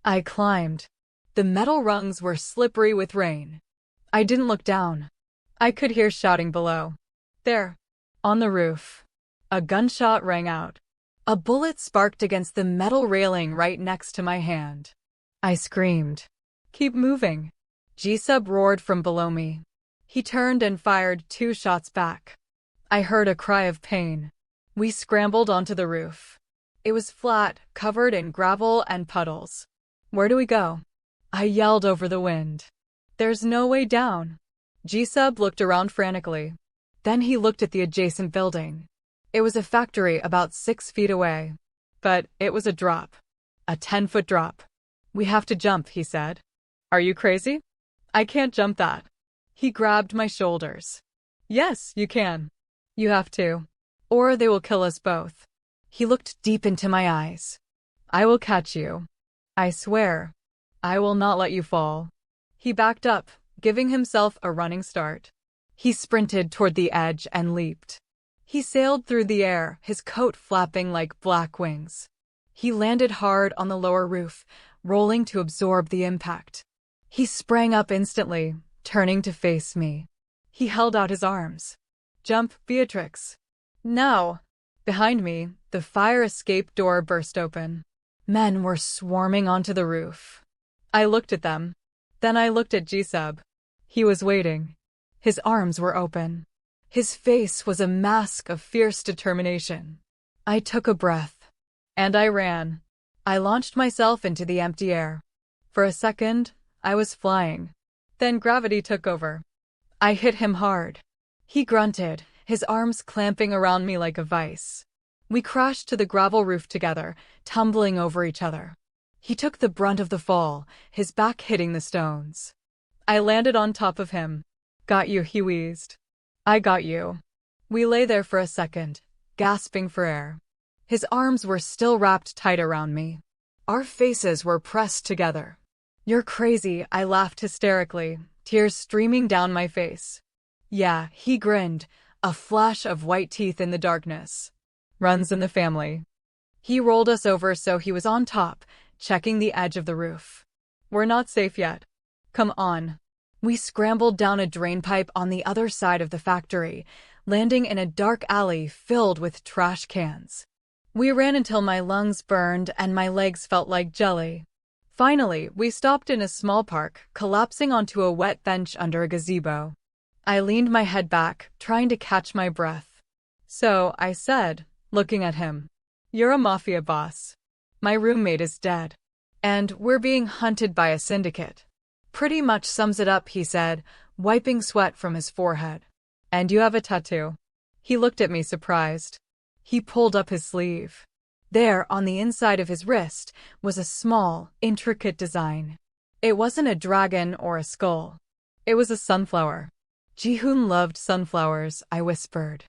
I climbed. The metal rungs were slippery with rain. I didn't look down. I could hear shouting below. There. On the roof. A gunshot rang out. A bullet sparked against the metal railing right next to my hand. I screamed. Keep moving. Ji-sub roared from below me. He turned and fired 2 shots back. I heard a cry of pain. We scrambled onto the roof. It was flat, covered in gravel and puddles. Where do we go? I yelled over the wind. There's no way down. Ji-sub looked around frantically. Then he looked at the adjacent building. It was a factory about 6 feet away. But it was a drop. A 10-foot drop. We have to jump, he said. Are you crazy? I can't jump that. He grabbed my shoulders. Yes, you can. You have to. Or they will kill us both. He looked deep into my eyes. I will catch you. I swear. I will not let you fall. He backed up, giving himself a running start. He sprinted toward the edge and leaped. He sailed through the air, his coat flapping like black wings. He landed hard on the lower roof, rolling to absorb the impact. He sprang up instantly, turning to face me. He held out his arms. Jump, Beatrix. Now. Behind me, the fire escape door burst open. Men were swarming onto the roof. I looked at them. Then I looked at Ji-sub. He was waiting. His arms were open. His face was a mask of fierce determination. I took a breath. And I ran. I launched myself into the empty air. For a second, I was flying. Then gravity took over. I hit him hard. He grunted, his arms clamping around me like a vice. We crashed to the gravel roof together, tumbling over each other. He took the brunt of the fall, his back hitting the stones. I landed on top of him. Got you, he wheezed. I got you. We lay there for a second, gasping for air. His arms were still wrapped tight around me. Our faces were pressed together. You're crazy, I laughed hysterically, tears streaming down my face. Yeah, he grinned, a flash of white teeth in the darkness. Runs in the family. He rolled us over so he was on top, checking the edge of the roof. We're not safe yet. Come on. We scrambled down a drainpipe on the other side of the factory, landing in a dark alley filled with trash cans. We ran until my lungs burned and my legs felt like jelly. Finally, we stopped in a small park, collapsing onto a wet bench under a gazebo. I leaned my head back, trying to catch my breath. So, I said, looking at him, "You're a mafia boss. My roommate is dead. And we're being hunted by a syndicate." Pretty much sums it up, he said, wiping sweat from his forehead. And you have a tattoo. He looked at me surprised. He pulled up his sleeve. There, on the inside of his wrist, was a small, intricate design. It wasn't a dragon or a skull. It was a sunflower. Ji-hoon loved sunflowers, I whispered.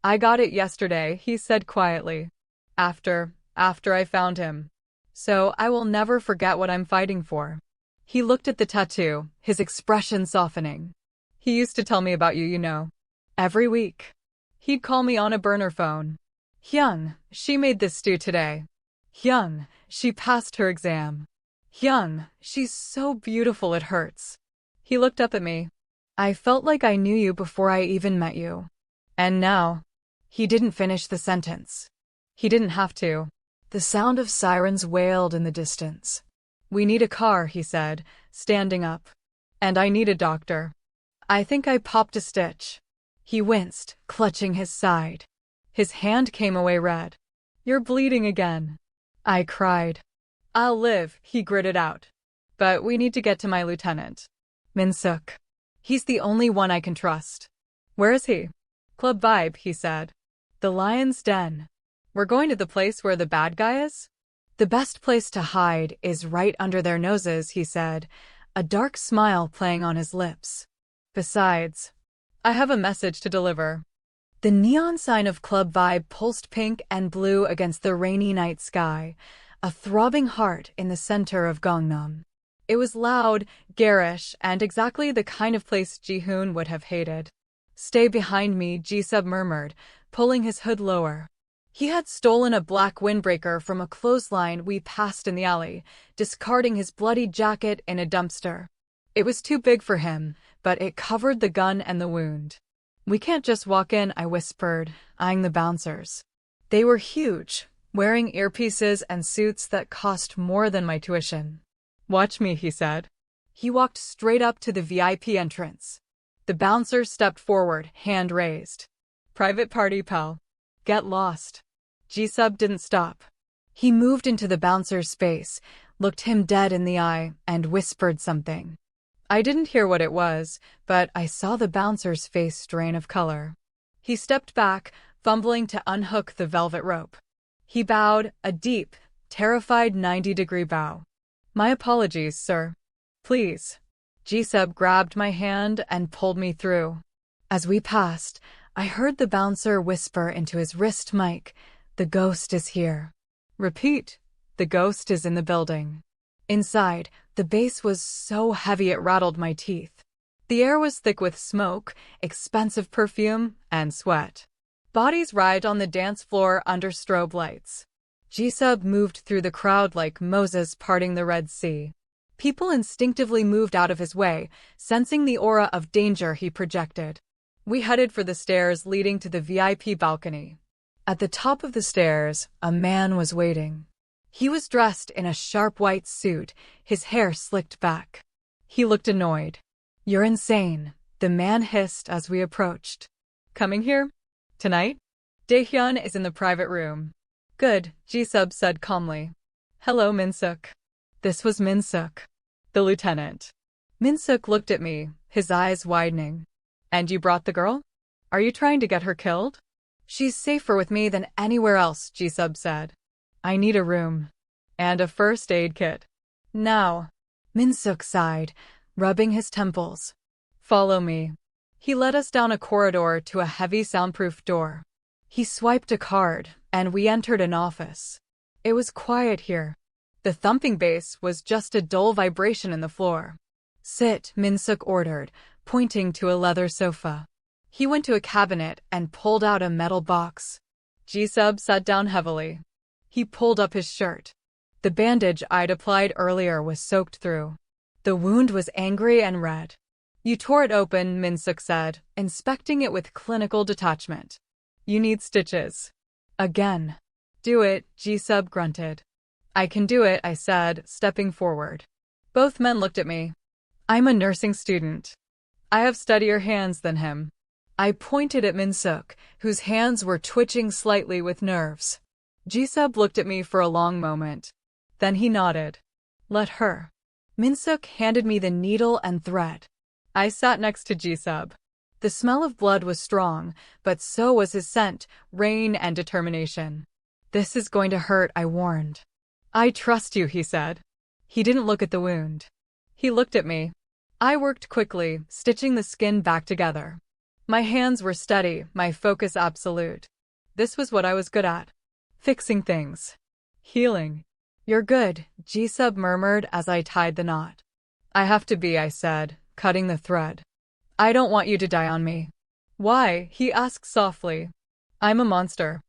I got it yesterday, he said quietly. After I found him. So I will never forget what I'm fighting for. He looked at the tattoo, his expression softening. He used to tell me about you, you know. Every week. He'd call me on a burner phone. Hyun, she made this stew today. Hyun, she passed her exam. Hyun, she's so beautiful it hurts. He looked up at me. I felt like I knew you before I even met you. And now. He didn't finish the sentence. He didn't have to. The sound of sirens wailed in the distance. We need a car, he said, standing up. And I need a doctor. I think I popped a stitch. He winced, clutching his side. His hand came away red. You're bleeding again. I cried. I'll live, he gritted out. But we need to get to my lieutenant. Min-suk. He's the only one I can trust. Where is he? Club Vibe, he said. The Lion's Den. We're going to the place where the bad guy is? The best place to hide is right under their noses, he said, a dark smile playing on his lips. Besides, I have a message to deliver. The neon sign of Club Vibe pulsed pink and blue against the rainy night sky, a throbbing heart in the center of Gangnam. It was loud, garish, and exactly the kind of place Ji-hoon would have hated. Stay behind me, Ji-sub murmured, pulling his hood lower. He had stolen a black windbreaker from a clothesline we passed in the alley, discarding his bloody jacket in a dumpster. It was too big for him, but it covered the gun and the wound. We can't just walk in, I whispered, eyeing the bouncers. They were huge, wearing earpieces and suits that cost more than my tuition. Watch me, he said. He walked straight up to the VIP entrance. The bouncer stepped forward, hand raised. Private party, pal. Get lost. Ji-sub didn't stop. He moved into the bouncer's space, looked him dead in the eye, and whispered something. I didn't hear what it was, but I saw the bouncer's face strain of color. He stepped back, fumbling to unhook the velvet rope. He bowed, a deep, terrified 90-degree bow. My apologies, sir. Please. Ji-sub grabbed my hand and pulled me through. As we passed, I heard the bouncer whisper into his wrist mic, "The ghost is here." Repeat, "The ghost is in the building." Inside, the bass was so heavy it rattled my teeth. The air was thick with smoke, expensive perfume, and sweat. Bodies writhed on the dance floor under strobe lights. Ji-sub moved through the crowd like Moses parting the Red Sea. People instinctively moved out of his way, sensing the aura of danger he projected. We headed for the stairs leading to the VIP balcony. At the top of the stairs, a man was waiting. He was dressed in a sharp white suit, his hair slicked back. He looked annoyed. "You're insane," the man hissed as we approached. "Coming here? Tonight?" "Daehyun is in the private room." "Good," Ji-sub said calmly. "Hello, Min-suk." This was Min-suk, the lieutenant. Min-suk looked at me, his eyes widening. "And you brought the girl? Are you trying to get her killed?" "She's safer with me than anywhere else," Ji-sub said. "I need a room. And a first aid kit. Now." Min-suk sighed, rubbing his temples. "Follow me." He led us down a corridor to a heavy soundproof door. He swiped a card, and we entered an office. It was quiet here. The thumping bass was just a dull vibration in the floor. "Sit," Min-suk ordered, pointing to a leather sofa. He went to a cabinet and pulled out a metal box. Ji-sub sat down heavily. He pulled up his shirt. The bandage I'd applied earlier was soaked through. The wound was angry and red. "You tore it open," Min-suk said, inspecting it with clinical detachment. "You need stitches." "Again." "Do it," Ji-sub grunted. "I can do it," I said, stepping forward. Both men looked at me. "I'm a nursing student. I have steadier hands than him." I pointed at Min-suk, whose hands were twitching slightly with nerves. Ji-sub looked at me for a long moment. Then he nodded. "Let her." Min-suk handed me the needle and thread. I sat next to Ji-sub. The smell of blood was strong, but so was his scent, rain, and determination. "This is going to hurt," I warned. "I trust you," he said. He didn't look at the wound. He looked at me. I worked quickly, stitching the skin back together. My hands were steady, my focus absolute. This was what I was good at. Fixing things. Healing. "You're good," Ji-sub murmured as I tied the knot. "I have to be," I said, cutting the thread. "I don't want you to die on me." "Why?" he asked softly. "I'm a monster."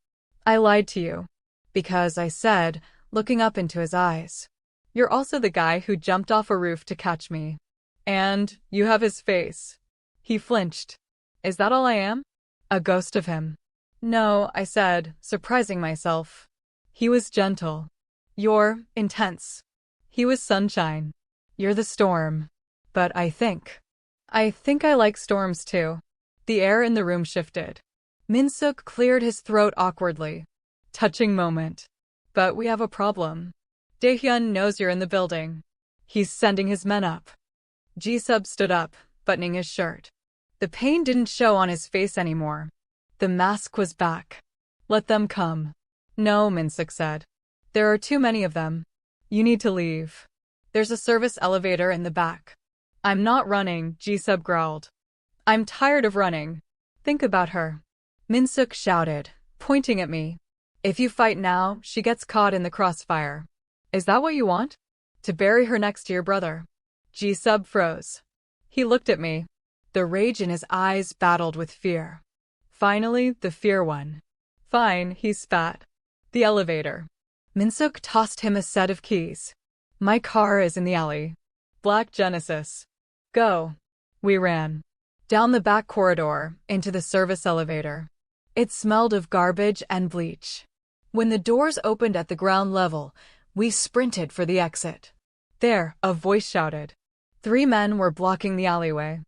"I lied to you." "Because," I said, looking up into his eyes. "You're also the guy who jumped off a roof to catch me. And you have his face." He flinched. "Is that all I am? A ghost of him?" "No," I said, surprising myself. He was gentle. "You're intense." He was sunshine. "You're the storm." But I think I like storms too. The air in the room shifted. Min-suk cleared his throat awkwardly. Touching moment. "But we have a problem. Daehyun knows you're in the building. He's sending his men up." Ji-sub stood up, buttoning his shirt. The pain didn't show on his face anymore. The mask was back. "Let them come." "No," Min-suk said. "There are too many of them. You need to leave. There's a service elevator in the back." "I'm not running," Ji-sub growled. "I'm tired of running. Think about her." Min-suk shouted, pointing at me. "If you fight now, she gets caught in the crossfire. Is that what you want? To bury her next to your brother?" Ji-sub froze. He looked at me. The rage in his eyes battled with fear. Finally, the fear won. "Fine," he spat. "The elevator." Min-suk tossed him a set of keys. "My car is in the alley. Black Genesis. Go." We ran. Down the back corridor, into the service elevator. It smelled of garbage and bleach. When the doors opened at the ground level, we sprinted for the exit. "There," a voice shouted. 3 men were blocking the alleyway.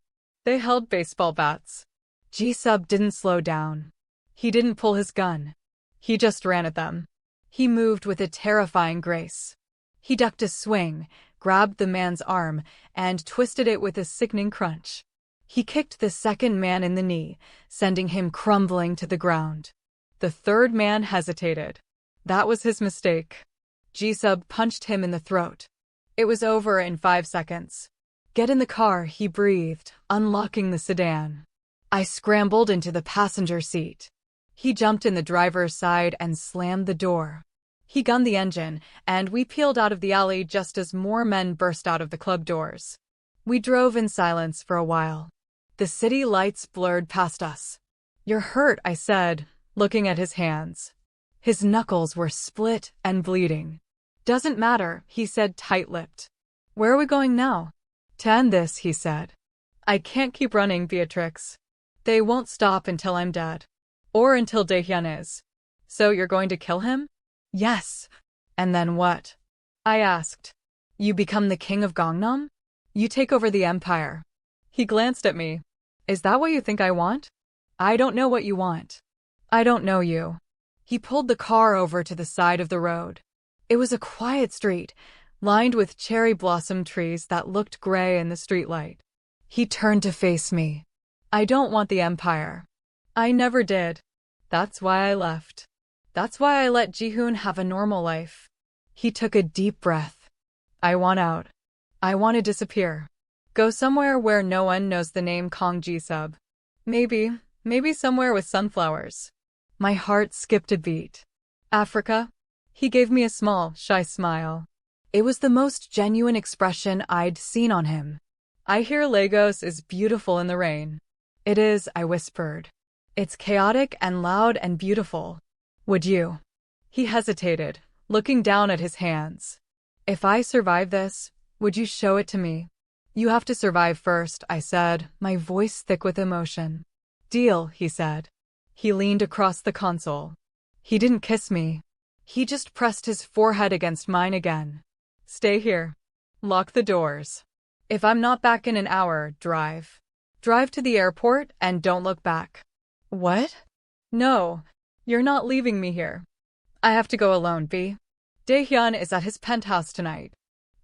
They held baseball bats. Ji-sub didn't slow down. He didn't pull his gun. He just ran at them. He moved with a terrifying grace. He ducked a swing, grabbed the man's arm, and twisted it with a sickening crunch. He kicked the second man in the knee, sending him crumbling to the ground. The third man hesitated. That was his mistake. Ji-sub punched him in the throat. It was over in 5 seconds. Get in the car, he breathed, unlocking the sedan. I scrambled into the passenger seat. He jumped in the driver's side and slammed the door. He gunned the engine, and we peeled out of the alley just as more men burst out of the club doors. We drove in silence for a while. The city lights blurred past us. You're hurt, I said, looking at his hands. His knuckles were split and bleeding. Doesn't matter, he said tight-lipped. Where are we going now? To end this, he said. I can't keep running, Beatrix. They won't stop until I'm dead. Or until Ji-hoon is. So you're going to kill him? Yes. And then what? I asked. You become the king of Gangnam? You take over the empire. He glanced at me. Is that what you think I want? I don't know what you want. I don't know you. He pulled the car over to the side of the road. It was a quiet street, lined with cherry blossom trees that looked gray in the streetlight. He turned to face me. I don't want the empire. I never did. That's why I left. That's why I let Ji-hoon have a normal life. He took a deep breath. I want out. I want to disappear. Go somewhere where no one knows the name Kang Ji-sub. Maybe somewhere with sunflowers. My heart skipped a beat. Africa? He gave me a small, shy smile. It was the most genuine expression I'd seen on him. I hear Lagos is beautiful in the rain. It is, I whispered. It's chaotic and loud and beautiful. Would you? He hesitated, looking down at his hands. If I survive this, would you show it to me? You have to survive first, I said, my voice thick with emotion. Deal, he said. He leaned across the console. He didn't kiss me. He just pressed his forehead against mine again. Stay here. Lock the doors. If I'm not back in an hour, drive. Drive to the airport and don't look back. What? No, you're not leaving me here. I have to go alone, B. Ji-hoon is at his penthouse tonight.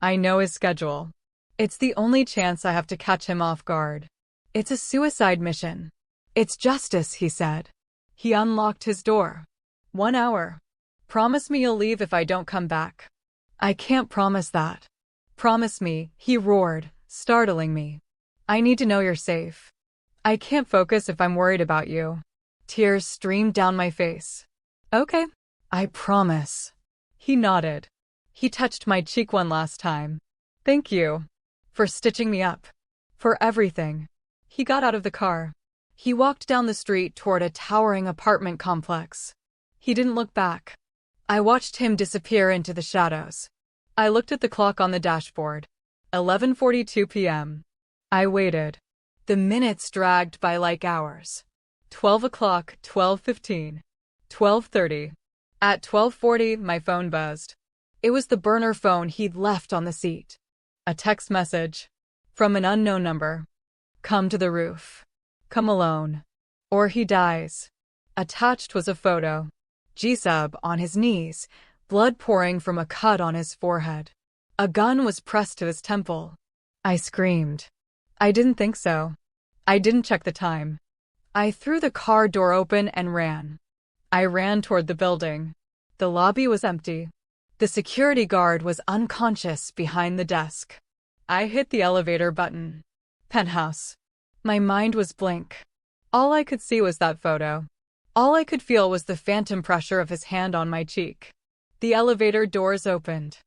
I know his schedule. It's the only chance I have to catch him off guard. It's a suicide mission. It's justice, he said. He unlocked his door. 1 hour. Promise me you'll leave if I don't come back. I can't promise that. Promise me, he roared, startling me. I need to know you're safe. I can't focus if I'm worried about you. Tears streamed down my face. Okay. I promise. He nodded. He touched my cheek one last time. Thank you. For stitching me up. For everything. He got out of the car. He walked down the street toward a towering apartment complex. He didn't look back. I watched him disappear into the shadows. I looked at the clock on the dashboard. 11:42 p.m. I waited. The minutes dragged by like hours. 12 o'clock, 12:15. 12:30. At 12:40, my phone buzzed. It was the burner phone he'd left on the seat. A text message. From an unknown number. Come to the roof. Come alone. Or he dies. Attached was a photo. Ji-sub on his knees, blood pouring from a cut on his forehead. A gun was pressed to his temple. I screamed. I didn't think so. I didn't check the time. I threw the car door open and ran. I ran toward the building. The lobby was empty. The security guard was unconscious behind the desk. I hit the elevator button. Penthouse. My mind was blank. All I could see was that photo. All I could feel was the phantom pressure of his hand on my cheek. The elevator doors opened.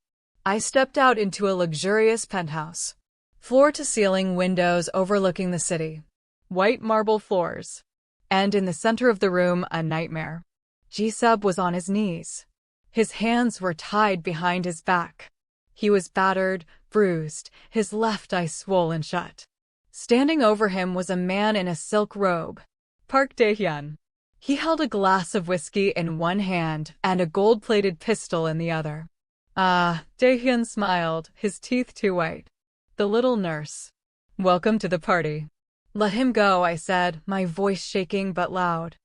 I stepped out into a luxurious penthouse. Floor-to-ceiling windows overlooking the city. White marble floors. And in the center of the room, a nightmare. Ji-sub was on his knees. His hands were tied behind his back. He was battered, bruised, his left eye swollen shut. Standing over him was a man in a silk robe. Park Ji-hoon. He held a glass of whiskey in one hand and a gold-plated pistol in the other. Ji-hoon smiled, his teeth too white. The little nurse. Welcome to the party. Let him go, I said, my voice shaking but loud.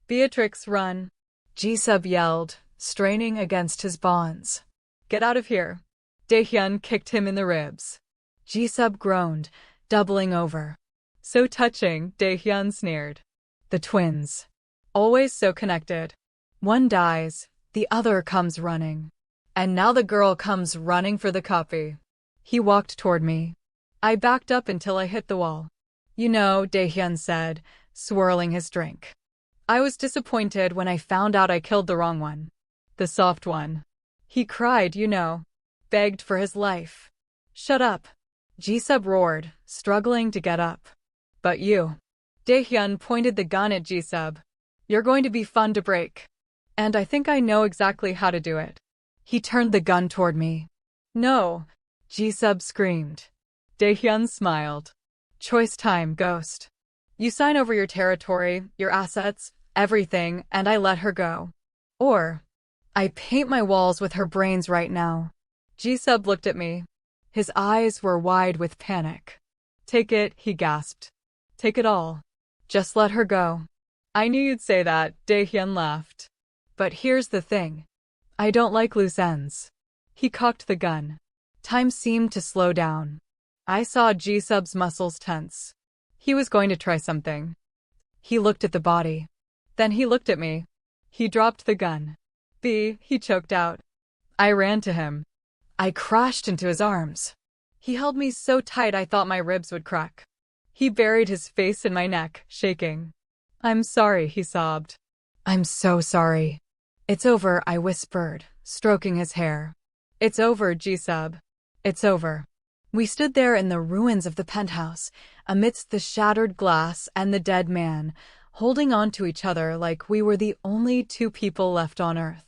Beatrix, run. Ji-sub yelled, straining against his bonds. Get out of here. Dae-hyun kicked him in the ribs. Ji-sub groaned, doubling over. So touching, Dae-hyun sneered. The twins. Always so connected. One dies, the other comes running. And now the girl comes running for the copy. He walked toward me. I backed up until I hit the wall. You know, Dae-hyun said, swirling his drink. I was disappointed when I found out I killed the wrong one. The soft one. He cried, you know. Begged for his life. Shut up. Ji-sub roared, struggling to get up. But you. Dae-hyun pointed the gun at Ji-sub. You're going to be fun to break. And I think I know exactly how to do it. He turned the gun toward me. No. Ji-sub screamed. Dae-hyun smiled. Choice time, ghost. You sign over your territory, your assets, everything, and I let her go. Or, I paint my walls with her brains right now. Ji-sub looked at me. His eyes were wide with panic. Take it, he gasped. Take it all. Just let her go. I knew you'd say that, Dae-hyun laughed. But here's the thing. I don't like loose ends. He cocked the gun. Time seemed to slow down. I saw Ji-sub's muscles tense. He was going to try something. He looked at the body. Then he looked at me. He dropped the gun. He choked out. I ran to him. I crashed into his arms. He held me so tight I thought my ribs would crack. He buried his face in my neck, shaking. I'm sorry, he sobbed. I'm so sorry. It's over, I whispered, stroking his hair. It's over, Ji-sub. It's over. We stood there in the ruins of the penthouse, amidst the shattered glass and the dead man, holding on to each other like we were the only two people left on Earth.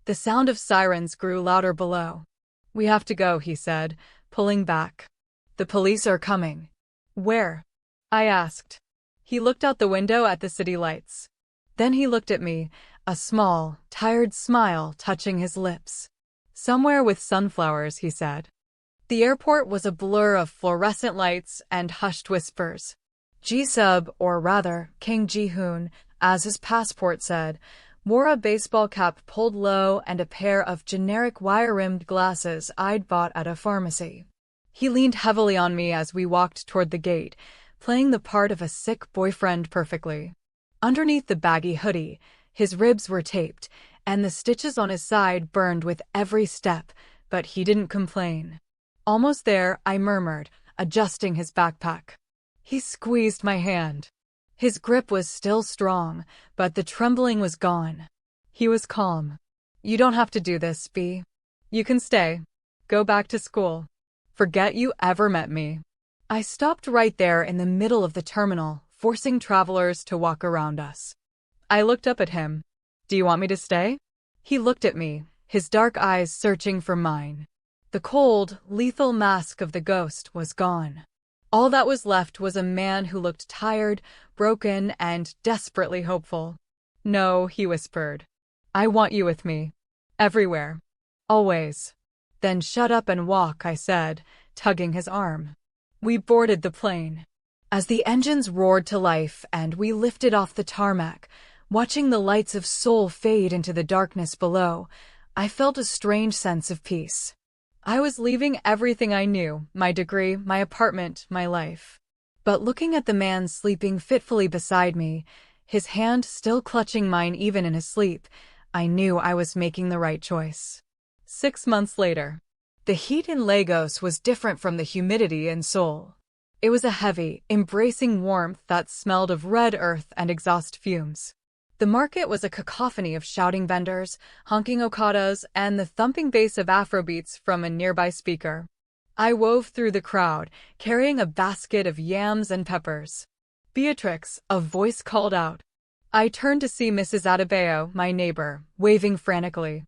The sound of sirens grew louder below. We have to go, he said, pulling back. The police are coming. Where? I asked. He looked out the window at the city lights. Then he looked at me, a small, tired smile touching his lips. Somewhere with sunflowers, he said. The airport was a blur of fluorescent lights and hushed whispers. Ji-sub, or rather, Kang Ji-hoon, as his passport said, wore a baseball cap pulled low and a pair of generic wire-rimmed glasses I'd bought at a pharmacy. He leaned heavily on me as we walked toward the gate, playing the part of a sick boyfriend perfectly. Underneath the baggy hoodie, his ribs were taped, and the stitches on his side burned with every step, but he didn't complain. Almost there, I murmured, adjusting his backpack. He squeezed my hand. His grip was still strong, but the trembling was gone. He was calm. You don't have to do this, B. You can stay. Go back to school. Forget you ever met me. I stopped right there in the middle of the terminal, forcing travelers to walk around us. I looked up at him. Do you want me to stay? He looked at me, his dark eyes searching for mine. The cold, lethal mask of the ghost was gone. All that was left was a man who looked tired, broken, and desperately hopeful. No, he whispered. I want you with me. Everywhere. Always. Then shut up and walk, I said, tugging his arm. We boarded the plane. As the engines roared to life and we lifted off the tarmac, watching the lights of Seoul fade into the darkness below, I felt a strange sense of peace. I was leaving everything I knew, my degree, my apartment, my life. But looking at the man sleeping fitfully beside me, his hand still clutching mine even in his sleep, I knew I was making the right choice. 6 months later. The heat in Lagos was different from the humidity in Seoul. It was a heavy, embracing warmth that smelled of red earth and exhaust fumes. The market was a cacophony of shouting vendors, honking okadas, and the thumping bass of Afrobeats from a nearby speaker. I wove through the crowd, carrying a basket of yams and peppers. Beatrix, a voice called out. I turned to see Mrs. Adebayo, my neighbor, waving frantically.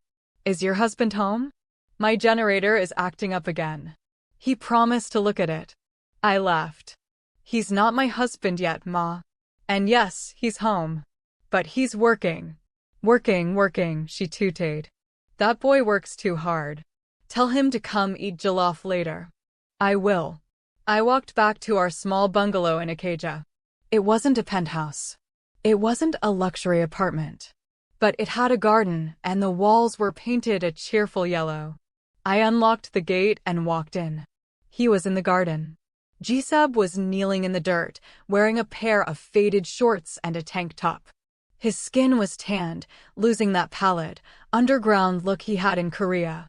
Is your husband home? My generator is acting up again. He promised to look at it. I laughed. He's not my husband yet, Ma. And yes, he's home. But he's working. Working, she tooted. That boy works too hard. Tell him to come eat jollof later. I will. I walked back to our small bungalow in Ikeja. It wasn't a penthouse. It wasn't a luxury apartment. But it had a garden, and the walls were painted a cheerful yellow. I unlocked the gate and walked in. He was in the garden. Ji-sub was kneeling in the dirt, wearing a pair of faded shorts and a tank top. His skin was tanned, losing that pallid, underground look he had in Korea.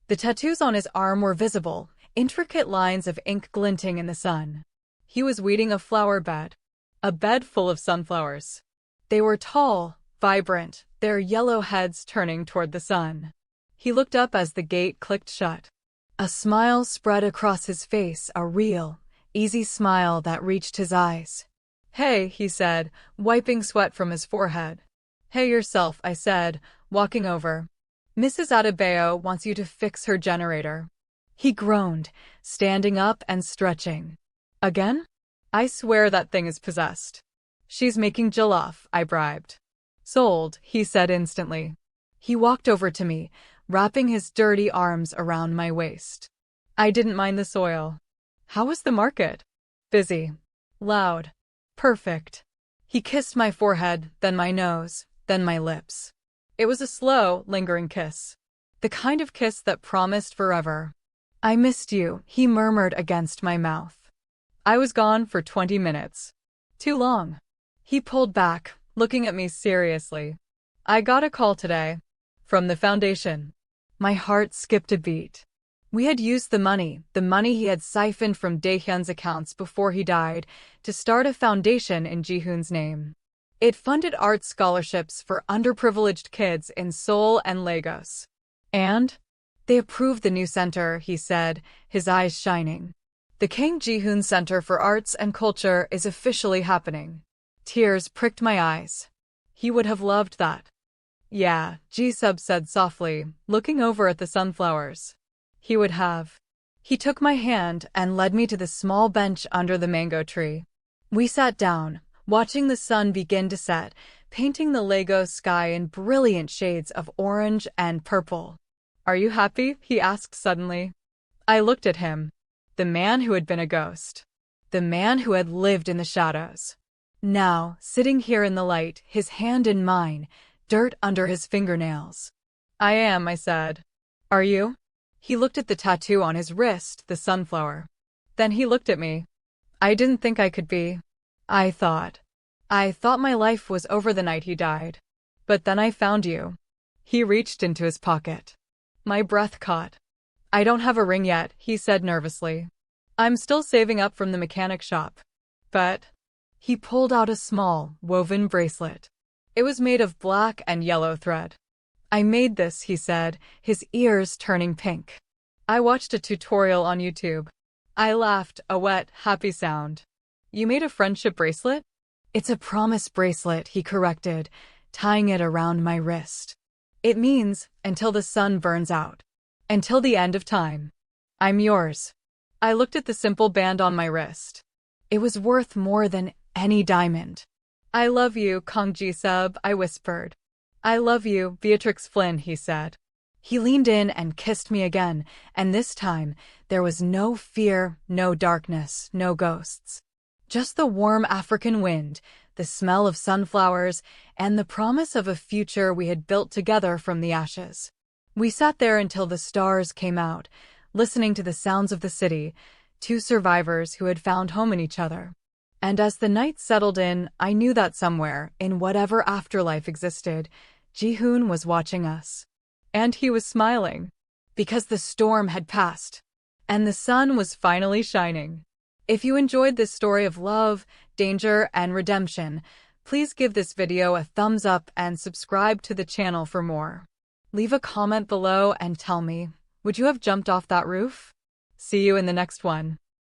The tattoos on his arm were visible, intricate lines of ink glinting in the sun. He was weeding a flower bed. A bed full of sunflowers. They were tall, vibrant, their yellow heads turning toward the sun. He looked up as the gate clicked shut. A smile spread across his face, a real, easy smile that reached his eyes. "Hey," he said, wiping sweat from his forehead. "Hey yourself," I said, walking over. "Mrs. Adebayo wants you to fix her generator." He groaned, standing up and stretching. "Again? I swear that thing is possessed." "She's making jollof," I bribed. "Sold," he said instantly. He walked over to me, wrapping his dirty arms around my waist. I didn't mind the soil. "How was the market?" "Busy. Loud. Perfect." He kissed my forehead, then my nose, then my lips. It was a slow, lingering kiss. The kind of kiss that promised forever. "I missed you," he murmured against my mouth. I was gone for 20 minutes. Too long. He pulled back, looking at me seriously. "I got a call today. From the foundation." My heart skipped a beat. We had used the money he had siphoned from Daehyun's accounts before he died, to start a foundation in Ji-hoon's name. It funded art scholarships for underprivileged kids in Seoul and Lagos. And they approved the new center, he said, his eyes shining. The Kang Ji-hoon Center for Arts and Culture is officially happening. Tears pricked my eyes. He would have loved that. "Yeah," Ji-sub said softly, looking over at the sunflowers. "He would have." He took my hand and led me to the small bench under the mango tree. We sat down, watching the sun begin to set, painting the Lagos sky in brilliant shades of orange and purple. "Are you happy?" he asked suddenly. I looked at him. The man who had been a ghost. The man who had lived in the shadows. Now, sitting here in the light, his hand in mine, dirt under his fingernails. "I am," I said. "Are you?" He looked at the tattoo on his wrist, the sunflower. Then he looked at me. "I didn't think I could be. I thought my life was over the night he died. But then I found you." He reached into his pocket. My breath caught. "I don't have a ring yet," he said nervously. "I'm still saving up from the mechanic shop. But..." He pulled out a small, woven bracelet. It was made of black and yellow thread. "I made this," he said, his ears turning pink. "I watched a tutorial on YouTube." I laughed, a wet, happy sound. "You made a friendship bracelet?" "It's a promise bracelet," he corrected, tying it around my wrist. "It means, until the sun burns out. Until the end of time. I'm yours." I looked at the simple band on my wrist. It was worth more than any diamond. "I love you, Kang Ji-sub," I whispered. "I love you, Beatrix Flynn," he said. He leaned in and kissed me again, and this time, there was no fear, no darkness, no ghosts. Just the warm African wind, the smell of sunflowers, and the promise of a future we had built together from the ashes. We sat there until the stars came out, listening to the sounds of the city, two survivors who had found home in each other. And as the night settled in, I knew that somewhere, in whatever afterlife existed, Ji-hoon was watching us. And he was smiling. Because the storm had passed. And the sun was finally shining. If you enjoyed this story of love, danger, and redemption, please give this video a thumbs up and subscribe to the channel for more. Leave a comment below and tell me, would you have jumped off that roof? See you in the next one.